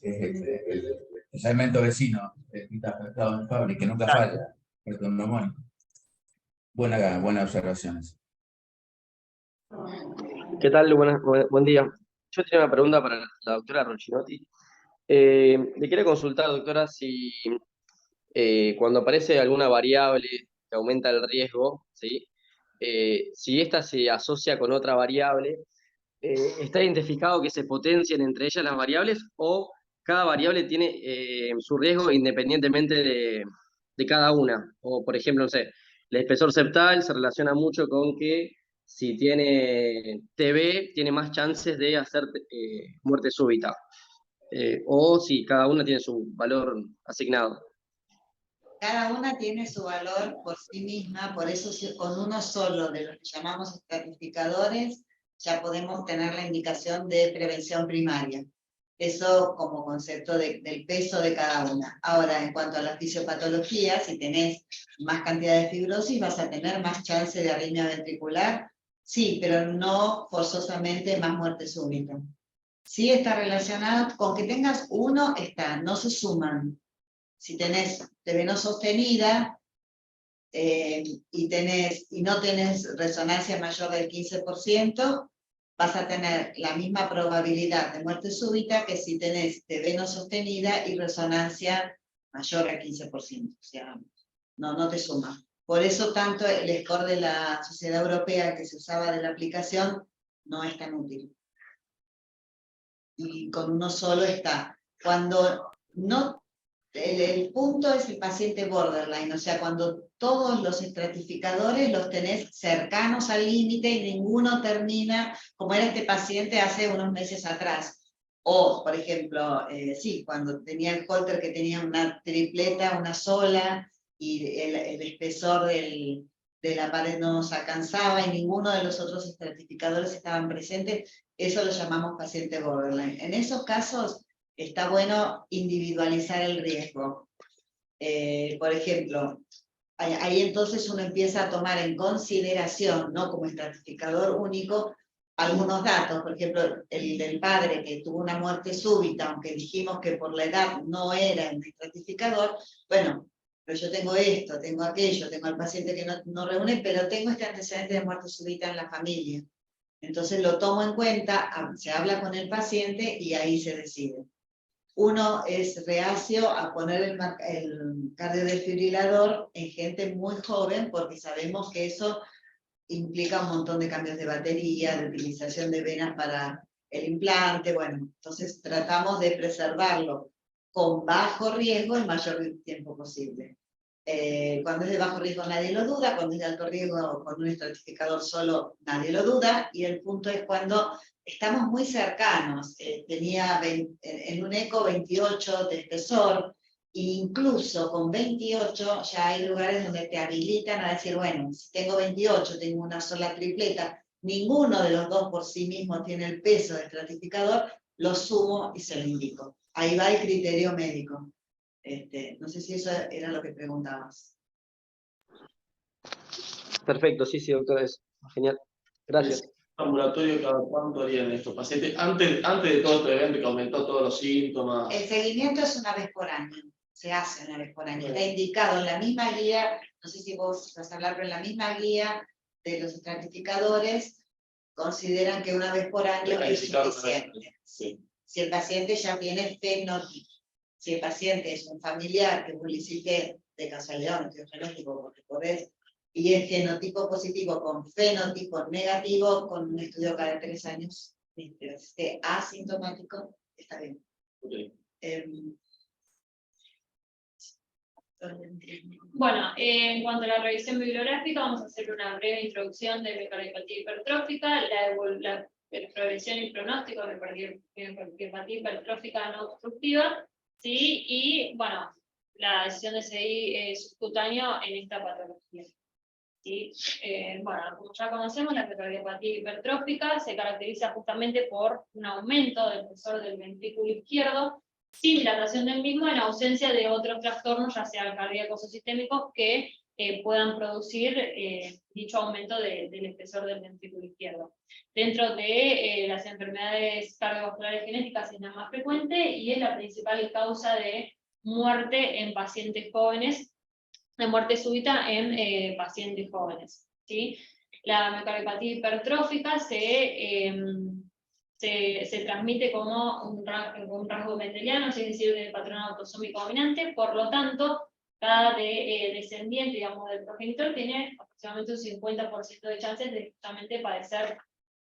El segmento vecino, que está afectado en Fabry, que nunca falla, el neumónico. Buenas observaciones. ¿Qué tal? Buen día. Yo tenía una pregunta para la doctora Rochinotti. Le quiero consultar, doctora, si cuando aparece alguna variable que aumenta el riesgo, ¿sí? Si esta se asocia con otra variable, ¿está identificado que se potencian entre ellas las variables o cada variable tiene su riesgo independientemente de cada una? O, por ejemplo, no sé, el espesor septal se relaciona mucho con que si tiene TB, tiene más chances de hacer muerte súbita. O si cada una tiene su valor asignado. Cada una tiene su valor por sí misma, por eso con uno solo de los que llamamos estratificadores ya podemos tener la indicación de prevención primaria. Eso como concepto del peso de cada una. Ahora, en cuanto a la fisiopatología, si tenés más cantidad de fibrosis, vas a tener más chance de arritmia ventricular, sí, pero no forzosamente más muerte súbita. Sí está relacionado con que tengas uno, no se suman. Si tenés TB no sostenida y no tenés resonancia mayor del 15%, vas a tener la misma probabilidad de muerte súbita que si tenés TB no sostenida y resonancia mayor al 15%. O sea, no te suma. Por eso tanto el score de la Sociedad Europea que se usaba de la aplicación no es tan útil. Y con uno solo está. Cuando no... El punto es el paciente borderline, o sea, cuando todos los estratificadores los tenés cercanos al límite y ninguno termina, como era este paciente hace unos meses atrás. O, por ejemplo, sí, cuando tenía el Holter que tenía una tripleta, una sola, y el espesor de la pared no nos alcanzaba y ninguno de los otros estratificadores estaban presentes, eso lo llamamos paciente borderline. En esos casos, está bueno individualizar el riesgo. Por ejemplo, ahí entonces uno empieza a tomar en consideración, no como estratificador único, algunos datos. Por ejemplo, el del padre que tuvo una muerte súbita, aunque dijimos que por la edad no era un estratificador, bueno, pero yo tengo esto, tengo aquello, tengo al paciente que no reúne, pero tengo este antecedente de muerte súbita en la familia. Entonces lo tomo en cuenta, se habla con el paciente y ahí se decide. Uno es reacio a poner el cardiodesfibrilador en gente muy joven porque sabemos que eso implica un montón de cambios de batería, de utilización de venas para el implante. Bueno, entonces tratamos de preservarlo con bajo riesgo el mayor tiempo posible. Cuando es de bajo riesgo nadie lo duda, cuando es de alto riesgo con un estratificador solo nadie lo duda, y el punto es cuando estamos muy cercanos. Tenía en un eco 28 de espesor, e incluso con 28 ya hay lugares donde te habilitan a decir, bueno, si tengo 28, tengo una sola tripleta, ninguno de los dos por sí mismo tiene el peso del estratificador, lo sumo y se lo indico. Ahí va el criterio médico. No sé si eso era lo que preguntabas. Perfecto, sí, doctora, es genial. Gracias. ¿Ambulatorio cada cuánto harían estos pacientes? Antes de todo este evento que aumentó todos los síntomas. El seguimiento es una vez por año. Se hace una vez por año. Está indicado en la misma guía, no sé si vos vas a hablar, pero en la misma guía de los estratificadores consideran que una vez por año es suficiente. Sí. Si el paciente ya tiene fenotipo. Si el paciente es un familiar que publicite de casualidad un estudio genótipo, porque podés, y es genotipo positivo con fenotipo negativo, con un estudio cada 3 años, pero esté asintomático, está bien. Okay. Bueno, en cuanto a la revisión bibliográfica, vamos a hacer una breve introducción de miocardiopatía hipertrófica, la progresión y pronóstico de miocardiopatía hipertrófica no obstructiva, ¿sí? Y, bueno, la decisión de CI subcutáneo en esta patología. ¿Sí? Bueno, como ya conocemos, la miocardiopatía hipertrófica se caracteriza justamente por un aumento del espesor del ventrículo izquierdo, sin dilatación del mismo, en ausencia de otros trastornos, ya sean cardíacos o sistémicos, que puedan producir dicho aumento del espesor del ventrículo izquierdo. Dentro de las enfermedades cardiovasculares genéticas es la más frecuente y es la principal causa de muerte en pacientes jóvenes, de muerte súbita en pacientes jóvenes, ¿sí? La miocardiopatía hipertrófica se transmite como un rasgo mendeliano, es decir, del patrón autosómico dominante, por lo tanto, cada descendiente, digamos, del progenitor tiene aproximadamente un 50% de chances de justamente padecer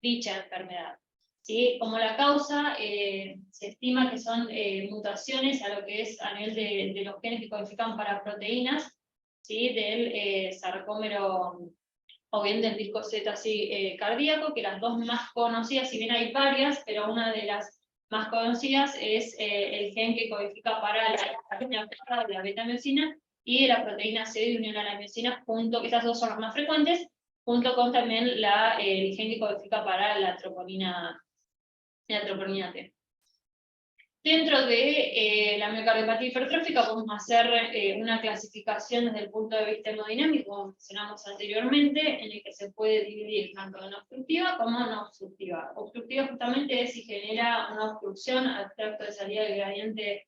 dicha enfermedad. ¿Sí? Como la causa, se estima que son mutaciones a lo que es a nivel de los genes que codifican para proteínas, ¿sí? Del sarcómero o bien del disco Z cardíaco, que las dos más conocidas, si bien hay varias, pero una de las más conocidas es el gen que codifica para la beta-miocina y la proteína C de unión a la miocina, que estas dos son las más frecuentes, junto con también el gen que codifica para la troponina T. Dentro de la miocardiopatía hipertrófica podemos hacer una clasificación desde el punto de vista hemodinámico, como mencionamos anteriormente, en el que se puede dividir tanto en obstructiva como no obstructiva. Obstructiva justamente es si genera una obstrucción al tracto de salida del gradiente,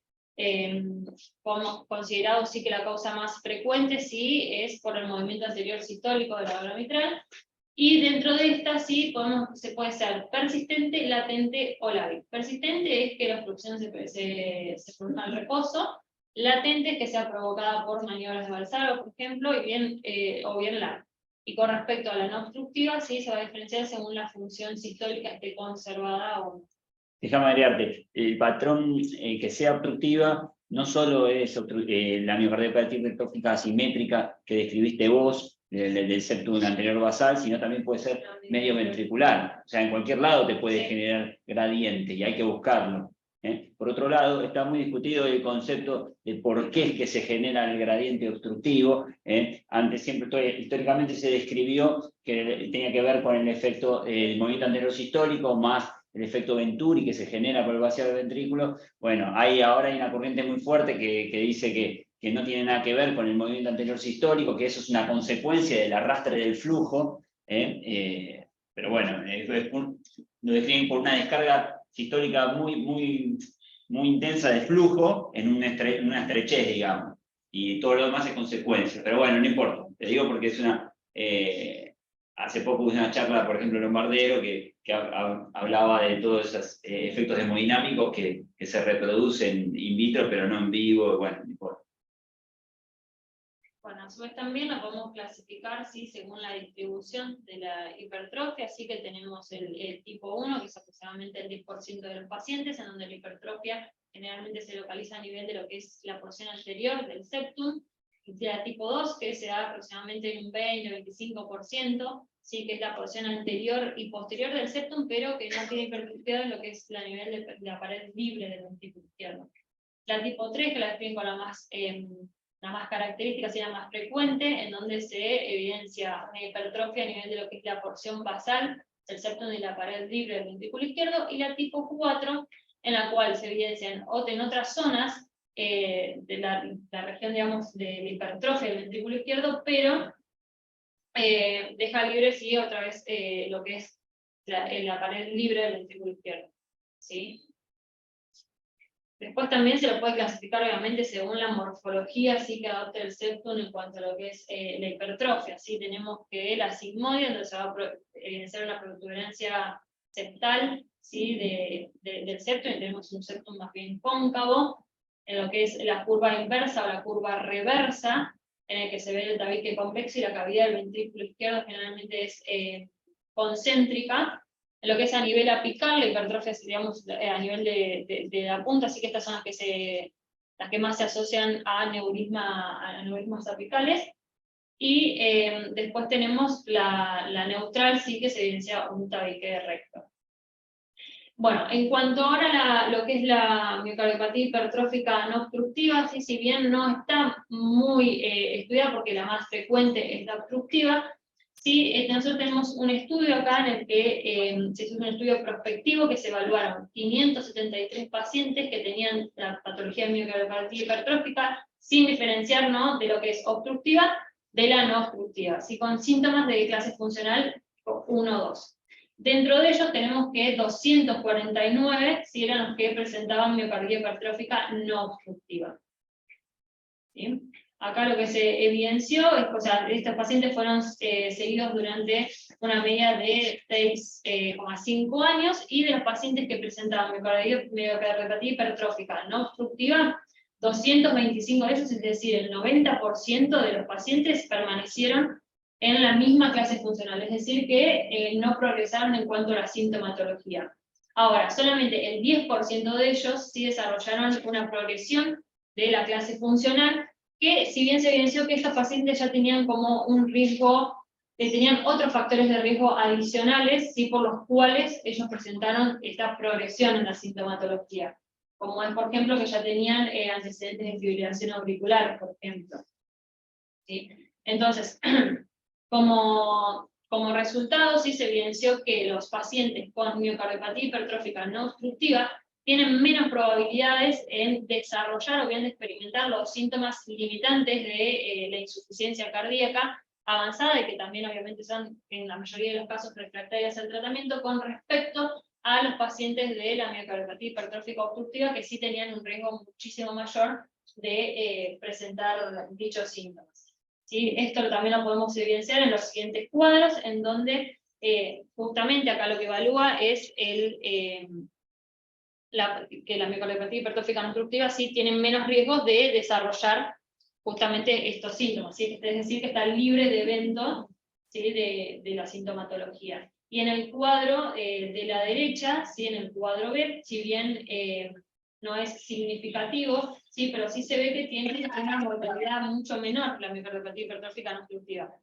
como considerado sí que la causa más frecuente sí es por el movimiento anterior sistólico de la valva mitral. Y dentro de esta sí se puede ser persistente, latente o lábil. Persistente es que la obstrucción se produzca al reposo. Latente es que sea provocada por maniobras de Valsalva, por ejemplo, o bien lábil. Y con respecto a la no obstructiva, sí se va a diferenciar según la función sistólica esté conservada o no. Déjame agregarte, el patrón que sea obstructiva no solo es la miocardiopatía hipertrófica asimétrica que describiste vos, del septum anterior basal, sino también puede ser medio ventricular. O sea, en cualquier lado te puede generar gradiente y hay que buscarlo. Por otro lado, está muy discutido el concepto de por qué es que se genera el gradiente obstructivo. Antes siempre, históricamente se describió que tenía que ver con el efecto del movimiento anterior sistólico más el efecto Venturi que se genera por el vaciado del ventrículo. Bueno, ahora hay una corriente muy fuerte que dice que no tiene nada que ver con el movimiento anterior sistólico, que eso es una consecuencia del arrastre del flujo, pero bueno, lo definen por una descarga sistólica muy intensa de flujo en una estrechez, digamos, y todo lo demás es consecuencia, pero bueno, no importa, te digo porque es una... hace poco hubo una charla, por ejemplo, en Lombardero, que hablaba de todos esos efectos hemodinámicos que se reproducen in vitro, pero no en vivo, bueno, no importa. Bueno, a su vez también la podemos clasificar según la distribución de la hipertrofia, así que tenemos el tipo 1, que es aproximadamente el 10% de los pacientes, en donde la hipertrofia generalmente se localiza a nivel de lo que es la porción anterior del septum, y la tipo 2, que se da aproximadamente en un 20-25%, sí, que es la porción anterior y posterior del septum, pero que no tiene hipertrofia en lo que es a nivel de la pared libre del ventrículo izquierdo. La tipo 3, que la definen con la más característica, y la más frecuente, en donde se evidencia una hipertrofia a nivel de lo que es la porción basal, el septum y la pared libre del ventrículo izquierdo, y la tipo 4, en la cual se evidencian en otras zonas de la región, digamos, de la hipertrofia del ventrículo izquierdo, pero deja libre, sí, otra vez lo que es la pared libre del ventrículo izquierdo. ¿Sí? Después también se lo puede clasificar, obviamente, según la morfología sí, que adopte el septum en cuanto a lo que es la hipertrofia. ¿Sí? Tenemos que la sigmoide, donde se va a evidenciar una protuberancia septal, ¿sí? del septum, y tenemos un septum más bien cóncavo, en lo que es la curva inversa o la curva reversa, en el que se ve el tabique convexo y la cavidad del ventrículo izquierdo generalmente es concéntrica. En lo que es a nivel apical, la hipertrofia digamos, a nivel de la punta, así que estas son las que más se asocian a neurismas apicales. Y después tenemos la neutral, sí, que se evidencia un tabique recto. Bueno, en cuanto ahora a lo que es la miocardiopatía hipertrófica no obstructiva, sí, si bien no está muy estudiada porque la más frecuente es la obstructiva, sí, nosotros tenemos un estudio acá en el que se hizo un estudio prospectivo que se evaluaron 573 pacientes que tenían la patología de miocardiopatía hipertrófica sin diferenciar, ¿no?, de lo que es obstructiva de la no obstructiva, ¿sí?, con síntomas de clase funcional 1 o 2. Dentro de ellos tenemos que 249 si eran los que presentaban miocardía hipertrófica no obstructiva. ¿Sí? Acá lo que se evidenció es que, o sea, estos pacientes fueron seguidos durante una media de 6,5 años, y de los pacientes que presentaban miocardiopatía hipertrófica no obstructiva, 225 de ellos, es decir, el 90% de los pacientes permanecieron en la misma clase funcional, es decir, que no progresaron en cuanto a la sintomatología. Ahora, solamente el 10% de ellos sí desarrollaron una progresión de la clase funcional, que si bien se evidenció que estos pacientes ya tenían como un riesgo, tenían otros factores de riesgo adicionales, ¿sí?, por los cuales ellos presentaron esta progresión en la sintomatología, como es, por ejemplo, que ya tenían antecedentes de fibrilación auricular, por ejemplo. ¿Sí? Entonces, como resultado, sí se evidenció que los pacientes con miocardiopatía hipertrófica no obstructiva tienen menos probabilidades en desarrollar o bien de experimentar los síntomas limitantes de la insuficiencia cardíaca avanzada, y que también obviamente son en la mayoría de los casos refractarias al tratamiento, con respecto a los pacientes de la miocardiopatía hipertrófica obstructiva, que sí tenían un riesgo muchísimo mayor de presentar dichos síntomas. ¿Sí? Esto también lo podemos evidenciar en los siguientes cuadros, en donde justamente acá lo que evalúa es que la miocardiopatía hipertrófica no obstructiva sí tiene menos riesgos de desarrollar justamente estos síntomas, ¿sí? Es decir, que está libre de evento, ¿sí?, de la sintomatología. Y en el cuadro de la derecha, ¿sí?, en el cuadro B, si bien no es significativo, ¿sí?, pero sí se ve que tiene una mortalidad mucho menor la miocardiopatía hipertrófica no obstructiva.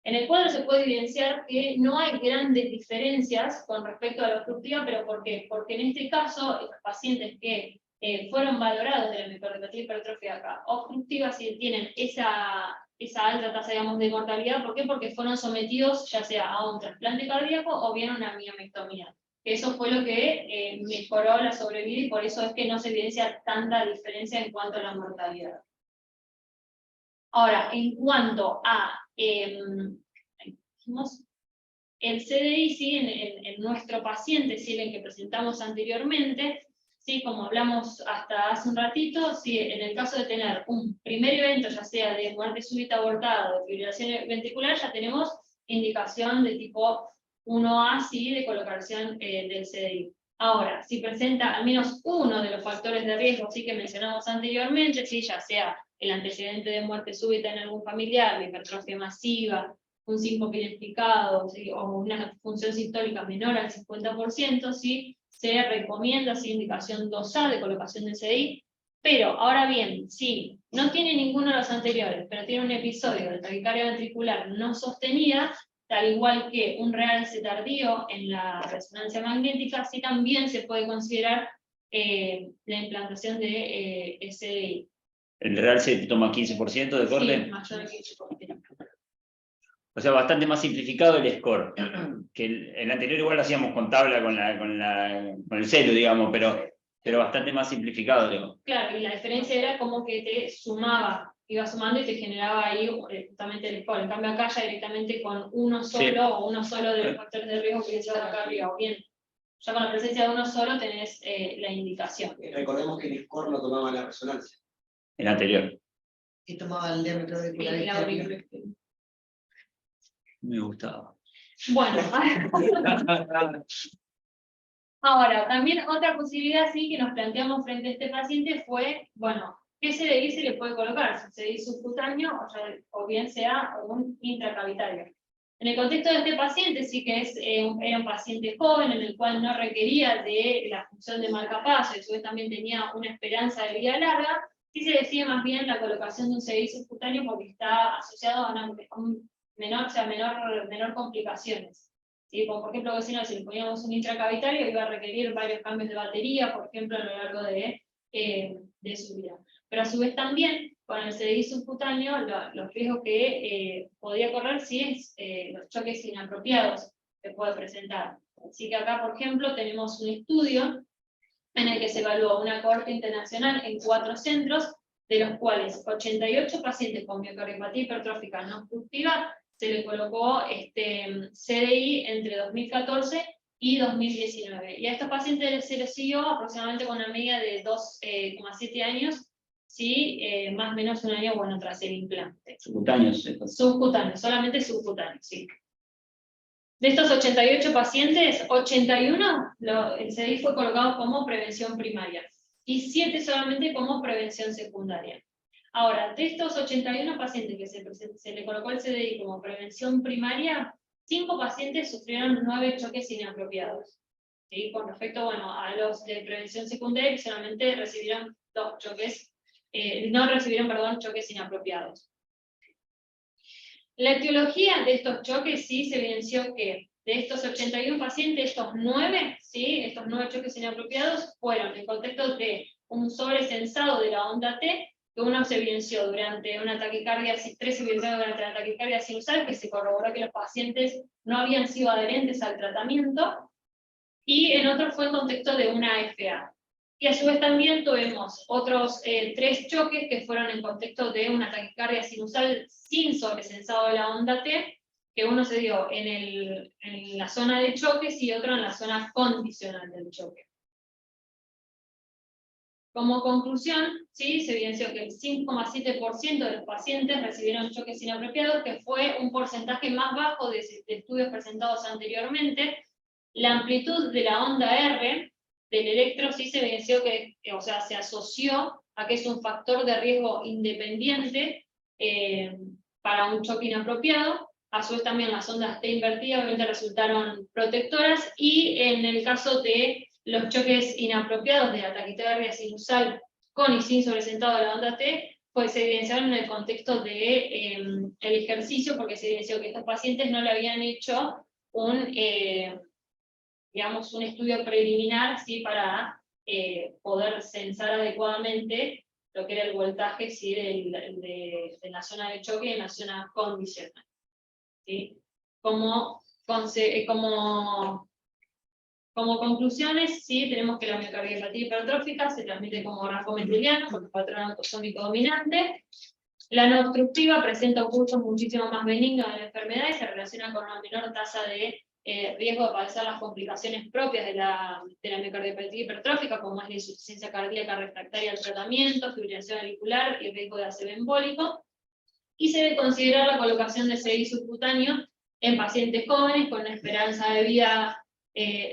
En el cuadro se puede evidenciar que no hay grandes diferencias con respecto a la obstructiva, pero ¿por qué? Porque en este caso, los pacientes que fueron valorados de la miocardiopatía hipertrófica obstructiva sí tienen esa alta tasa, digamos, de mortalidad. ¿Por qué? Porque fueron sometidos ya sea a un trasplante cardíaco o bien a una miomectomía. Eso fue lo que mejoró la sobrevida, y por eso es que no se evidencia tanta diferencia en cuanto a la mortalidad. Ahora, en cuanto a el CDI, ¿sí?, en nuestro paciente, ¿sí?, el que presentamos anteriormente, ¿sí?, como hablamos hasta hace un ratito, ¿sí?, en el caso de tener un primer evento, ya sea de muerte súbita abortada o de fibrilación ventricular, ya tenemos indicación de tipo 1A, ¿sí?, de colocación del CDI. Ahora, si presenta al menos uno de los factores de riesgo, ¿sí?, que mencionamos anteriormente, ¿sí?, ya sea el antecedente de muerte súbita en algún familiar, la hipertrofia masiva, un síncope inexplicado, ¿sí?, o una función sistólica menor al 50%, ¿sí?, se recomienda, ¿sí?, indicación 2A de colocación de CDI. Pero, ahora bien, si no tiene ninguno de los anteriores, pero tiene un episodio de taquicardia ventricular no sostenida, tal igual que un realce tardío en la resonancia magnética, sí también se puede considerar la implantación de CDI. ¿El realce toma 15% de corte? Sí, mayor de 15%. O sea, bastante más simplificado el score. el anterior igual lo hacíamos con tabla con el celu, digamos, pero bastante más simplificado, digo. Claro, y la diferencia era como que te sumaba, iba sumando y te generaba ahí justamente el score. En cambio acá ya directamente con uno solo, Sí. o uno solo de los factores de riesgo que llevan acá arriba, o bien, ya con la presencia de uno solo tenés la indicación. Recordemos que el score lo tomaba la resonancia. El anterior. Y tomaba el diámetro auricular Sí, la externo. auricular. Me gustaba. Bueno, ahora, también otra posibilidad sí que nos planteamos frente a este paciente fue, bueno, ¿qué CDI se le puede colocar? CDI subcutáneo o bien sea un intracavitario. En el contexto de este paciente sí que era un paciente joven en el cual no requería de la función de marcapaso y a su vez también tenía una esperanza de vida larga, y se decide más bien la colocación de un CDI subcutáneo porque está asociado a un menor complicaciones. ¿Sí? Como por ejemplo, si le poníamos un intracavitario, iba a requerir varios cambios de batería, por ejemplo, a lo largo de su vida. Pero a su vez también, con el CDI subcutáneo, los riesgos que podía correr sí es los choques inapropiados que puede presentar. Así que acá, por ejemplo, tenemos un estudio en el que se evaluó una cohorte internacional en 4 centros, de los cuales 88 pacientes con miocardiopatía hipertrófica no obstructiva se le colocó CDI entre 2014 y 2019. Y a estos pacientes se les siguió aproximadamente con una media de 2,7 años, ¿sí? Más o menos un año, bueno, tras el implante. Subcutáneos. Subcutáneos, solamente subcutáneos, sí. De estos 88 pacientes, 81 el CDI fue colocado como prevención primaria y 7 solamente como prevención secundaria. Ahora, de estos 81 pacientes que se le colocó el CDI como prevención primaria, 5 pacientes sufrieron 9 choques inapropiados. ¿Sí? Con respecto, bueno, a los de prevención secundaria, solamente recibieron 2 choques, no recibieron, perdón, choques inapropiados. La etiología de estos choques sí se evidenció que de estos 81 pacientes, estos 9 choques inapropiados fueron en contexto de un sobresensado de la onda T, que uno se evidenció durante una taquicardia, 3 se evidenció durante la taquicardia sinusal, que se corroboró que los pacientes no habían sido adherentes al tratamiento, y en otro fue en contexto de una FA. Y a su vez también tuvimos otros 3 choques que fueron en contexto de una taquicardia sinusal sin sobresensado de la onda T, que uno se dio en la zona de choques y otro en la zona condicional del choque. Como conclusión, ¿sí? Se evidenció que el 5,7% de los pacientes recibieron choques inapropiados, que fue un porcentaje más bajo de estudios presentados anteriormente. La amplitud de la onda R del electro sí se evidenció o sea, se asoció a que es un factor de riesgo independiente para un choque inapropiado. A su vez también las ondas T invertidas obviamente resultaron protectoras, y en el caso de los choques inapropiados de la taquicardia sinusal con y sin sobresentado de la onda T, pues se evidenciaron en el contexto de el ejercicio, porque se evidenció que estos pacientes no le habían hecho digamos, un estudio preliminar, ¿sí? Para poder censar adecuadamente lo que era el voltaje, ¿sí? de la zona de choque y en la zona condicional. ¿Sí? Como conclusiones, ¿sí? Tenemos que la miocardiopatía hipertrófica se transmite como rasgo mendeliano, por el patrón autosómico dominante. La no obstructiva presenta un curso muchísimo más benigno de la enfermedad y se relaciona con una menor tasa de riesgo de padecer las complicaciones propias de la miocardiopatía hipertrófica, como es la insuficiencia cardíaca refractaria al tratamiento, fibrilación auricular y riesgo de ACV embólico. Y se debe considerar la colocación de CDI subcutáneo en pacientes jóvenes con una esperanza de vida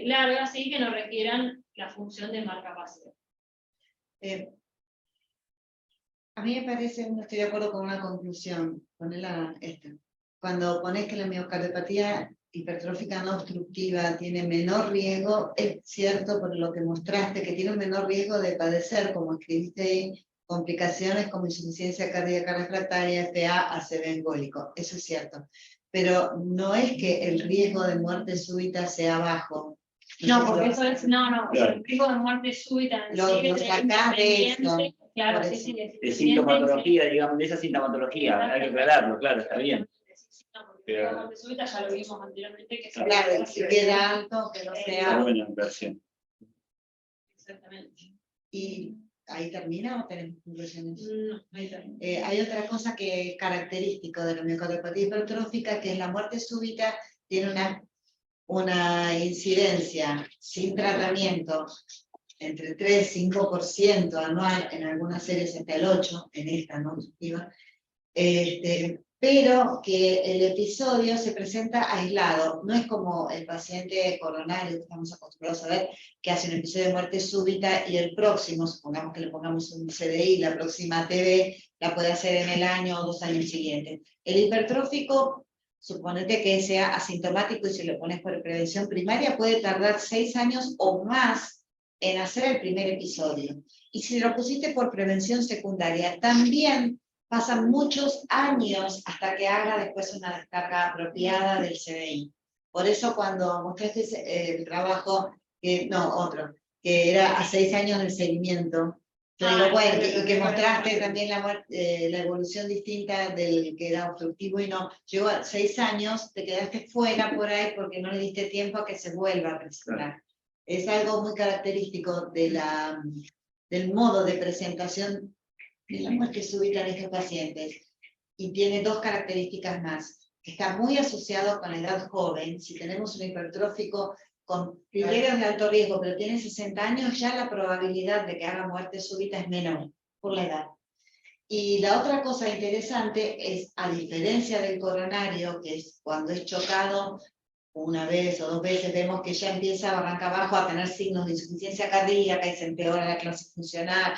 larga, ¿sí? Que no requieran la función de marcapacidad. A mí me parece, no estoy de acuerdo con una conclusión, ponela esta. Cuando pones que la miocardiopatía hipertrófica no obstructiva tiene menor riesgo, es cierto por lo que mostraste, que tiene un menor riesgo de padecer, como escribiste ahí, complicaciones como insuficiencia cardíaca refractaria, FA, ACV embólico, eso es cierto. Pero no es que el riesgo de muerte súbita sea bajo. No, porque eso es, claro. El riesgo de muerte súbita lo sacás de esto. Claro, sí, de sintomatología, digamos, de esa sintomatología, hay que aclararlo, claro, está bien. la muerte súbita ya lo vimos anteriormente. Que Claro, si queda alto, que no sea... buena inversión. Exactamente. ¿Y ahí termina o tenemos conclusiones? No, ahí está. Hay otra cosa que es característico de la miocardiopatía hipertrófica, que es la muerte súbita, tiene una incidencia sin tratamiento entre 3 y 5% anual, en algunas series hasta el 8%, en esta no obstructiva, pero que el episodio se presenta aislado, no es como el paciente coronario que estamos acostumbrados a ver, que hace un episodio de muerte súbita y el próximo, supongamos que le pongamos un CDI, la próxima TB la puede hacer en el año o 2 años siguientes. El hipertrófico, suponete que sea asintomático y si lo pones por prevención primaria, puede tardar 6 años o más en hacer el primer episodio. Y si lo pusiste por prevención secundaria, también pasan muchos años hasta que haga después una descarga apropiada del CDI. Por eso cuando mostraste el trabajo, que era a 6 años del seguimiento, yo digo, bueno, y que mostraste también la evolución distinta del que era obstructivo y no. Llegó a 6 años, te quedaste fuera por ahí porque no le diste tiempo a que se vuelva a presentar. Es algo muy característico del modo de presentación de la muerte súbita en estos pacientes. Y tiene 2 características más. Está muy asociado con la edad joven. Si tenemos un hipertrófico con criterios de alto riesgo, pero tiene 60 años, ya la probabilidad de que haga muerte súbita es menor por la edad. Y la otra cosa interesante es, a diferencia del coronario, que es cuando es chocado una vez o 2 veces, vemos que ya empieza barranca abajo a tener signos de insuficiencia cardíaca y se empeora la clase funcional.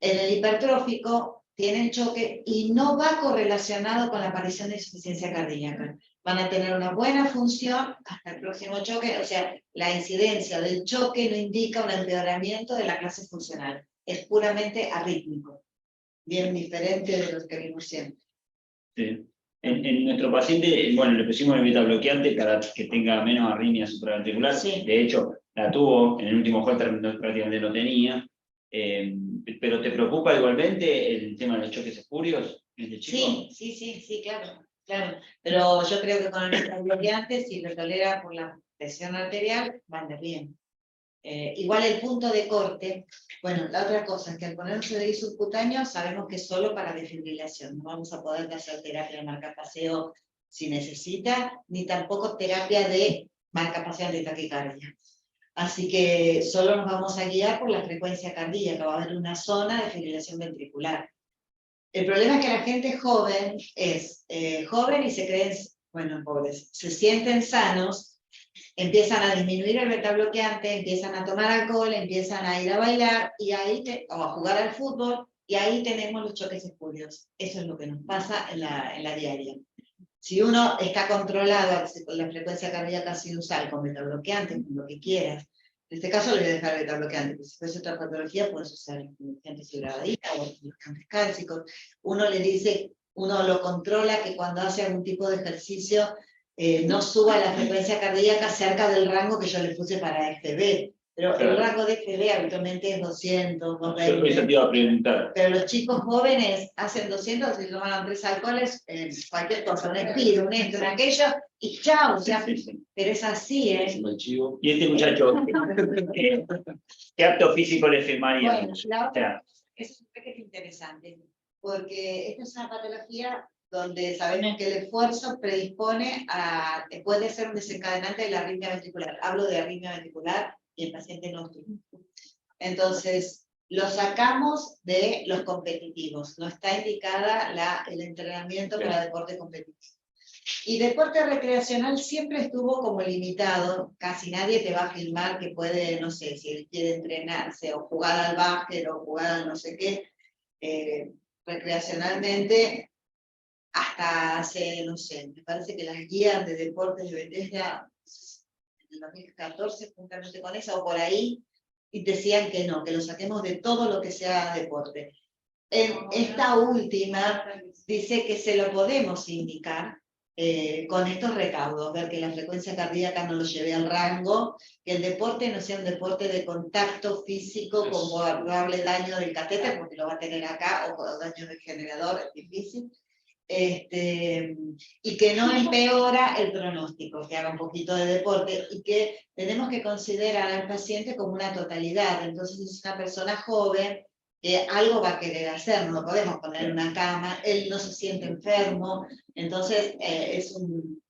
En el hipertrófico tienen choque y no va correlacionado con la aparición de insuficiencia cardíaca. Van a tener una buena función hasta el próximo choque, o sea, la incidencia del choque no indica un empeoramiento de la clase funcional, es puramente arrítmico, bien diferente de los que vimos siempre. Sí. En nuestro paciente, bueno, le pusimos el beta bloqueante para que tenga menos arritmia supraventricular. Sí. De hecho, la tuvo, en el último Holter prácticamente no tenía. ¿Pero te preocupa igualmente el tema de los choques espurios en este chico? Sí, claro. Pero yo creo que con el beta bloqueante, si lo tolera por la presión arterial, va a andar bien. Igual el punto de corte, bueno, la otra cosa es que al poner un CDI subcutáneo sabemos que es solo para desfibrilación, no vamos a poder hacer terapia de marcapaseo si necesita, ni tampoco terapia de marcapaseo de taquicardia. Así que solo nos vamos a guiar por la frecuencia cardíaca, va a haber una zona de fibrilación ventricular. El problema es que la gente joven es joven y se creen, bueno, pobres, se sienten sanos, empiezan a disminuir el beta bloqueante, empiezan a tomar alcohol, empiezan a ir a bailar y ahí o a jugar al fútbol y ahí tenemos los choques espurios. Eso es lo que nos pasa en la diaria. Si uno está controlado con la frecuencia cardíaca sinusal, con beta bloqueante, con lo que quieras, en este caso le voy a dejar beta bloqueante, pero si fuese otra patología puedes usar antifibriladina o bloqueantes cálcicos. Uno le dice, uno lo controla que cuando hace algún tipo de ejercicio no suba la frecuencia cardíaca cerca del rango que yo le puse para FB. Pero el rango de FB habitualmente es 200, 220. Eso te iba a preguntar. Pero los chicos jóvenes hacen 200 y toman 3 alcoholes, cualquier cosa, un espido, un esto, un aquello, y chao. O sea, pero es así, Y este muchacho, ¿qué acto físico le firmaría? Bueno, la otra, eso es interesante, porque esta es una patología donde sabemos que el esfuerzo predispone a, puede ser un desencadenante de la arritmia ventricular. Hablo de arritmia ventricular y el paciente no obstructivo. Entonces, lo sacamos de los competitivos. No está indicada el entrenamiento para deporte competitivo. Y deporte recreacional siempre estuvo como limitado. Casi nadie te va a filmar que puede, no sé, si él quiere entrenarse o jugar al básquet o jugar al no sé qué, recreacionalmente. Hasta hace, no sé, me parece que las guías de deportes de Bethesda, en el 2014, juntamente con esa, o por ahí, y decían que no, que lo saquemos de todo lo que sea deporte. En esta última, dice que se lo podemos indicar con estos recaudos, ver que la frecuencia cardíaca no lo lleve al rango, que el deporte no sea un deporte de contacto físico con probable daño del catéter, porque lo va a tener acá, o daño del generador, es difícil. y que no empeora el pronóstico, que haga un poquito de deporte, y que tenemos que considerar al paciente como una totalidad. Entonces es una persona joven que algo va a querer hacer, no lo podemos poner en una cama, él no se siente enfermo, entonces es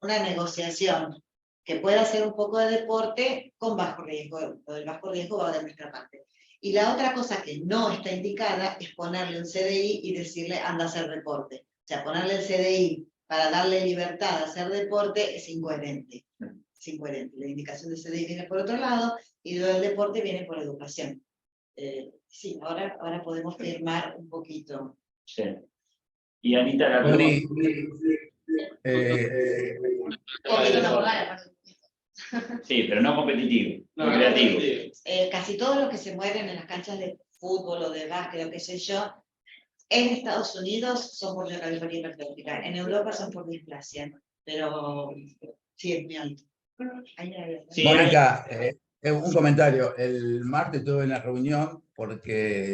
una negociación, que pueda hacer un poco de deporte con bajo riesgo, el bajo riesgo va de nuestra parte. Y la otra cosa que no está indicada es ponerle un CDI y decirle anda a hacer deporte. O sea, ponerle el CDI para darle libertad a hacer deporte es incoherente. Es incoherente. La indicación del CDI viene por otro lado y lo del deporte viene por educación. Sí, ahora podemos firmar un poquito. Sí. Y Anita, la Uri, sí, pero no competitivo, recreativo. Casi todos los que se mueren en las canchas de fútbol o de básquet o qué sé yo, en Estados Unidos son por recalibría hipertrófica, en Europa son por displasia, pero sí es muy alto. Mónica, un comentario. El martes tuve una reunión porque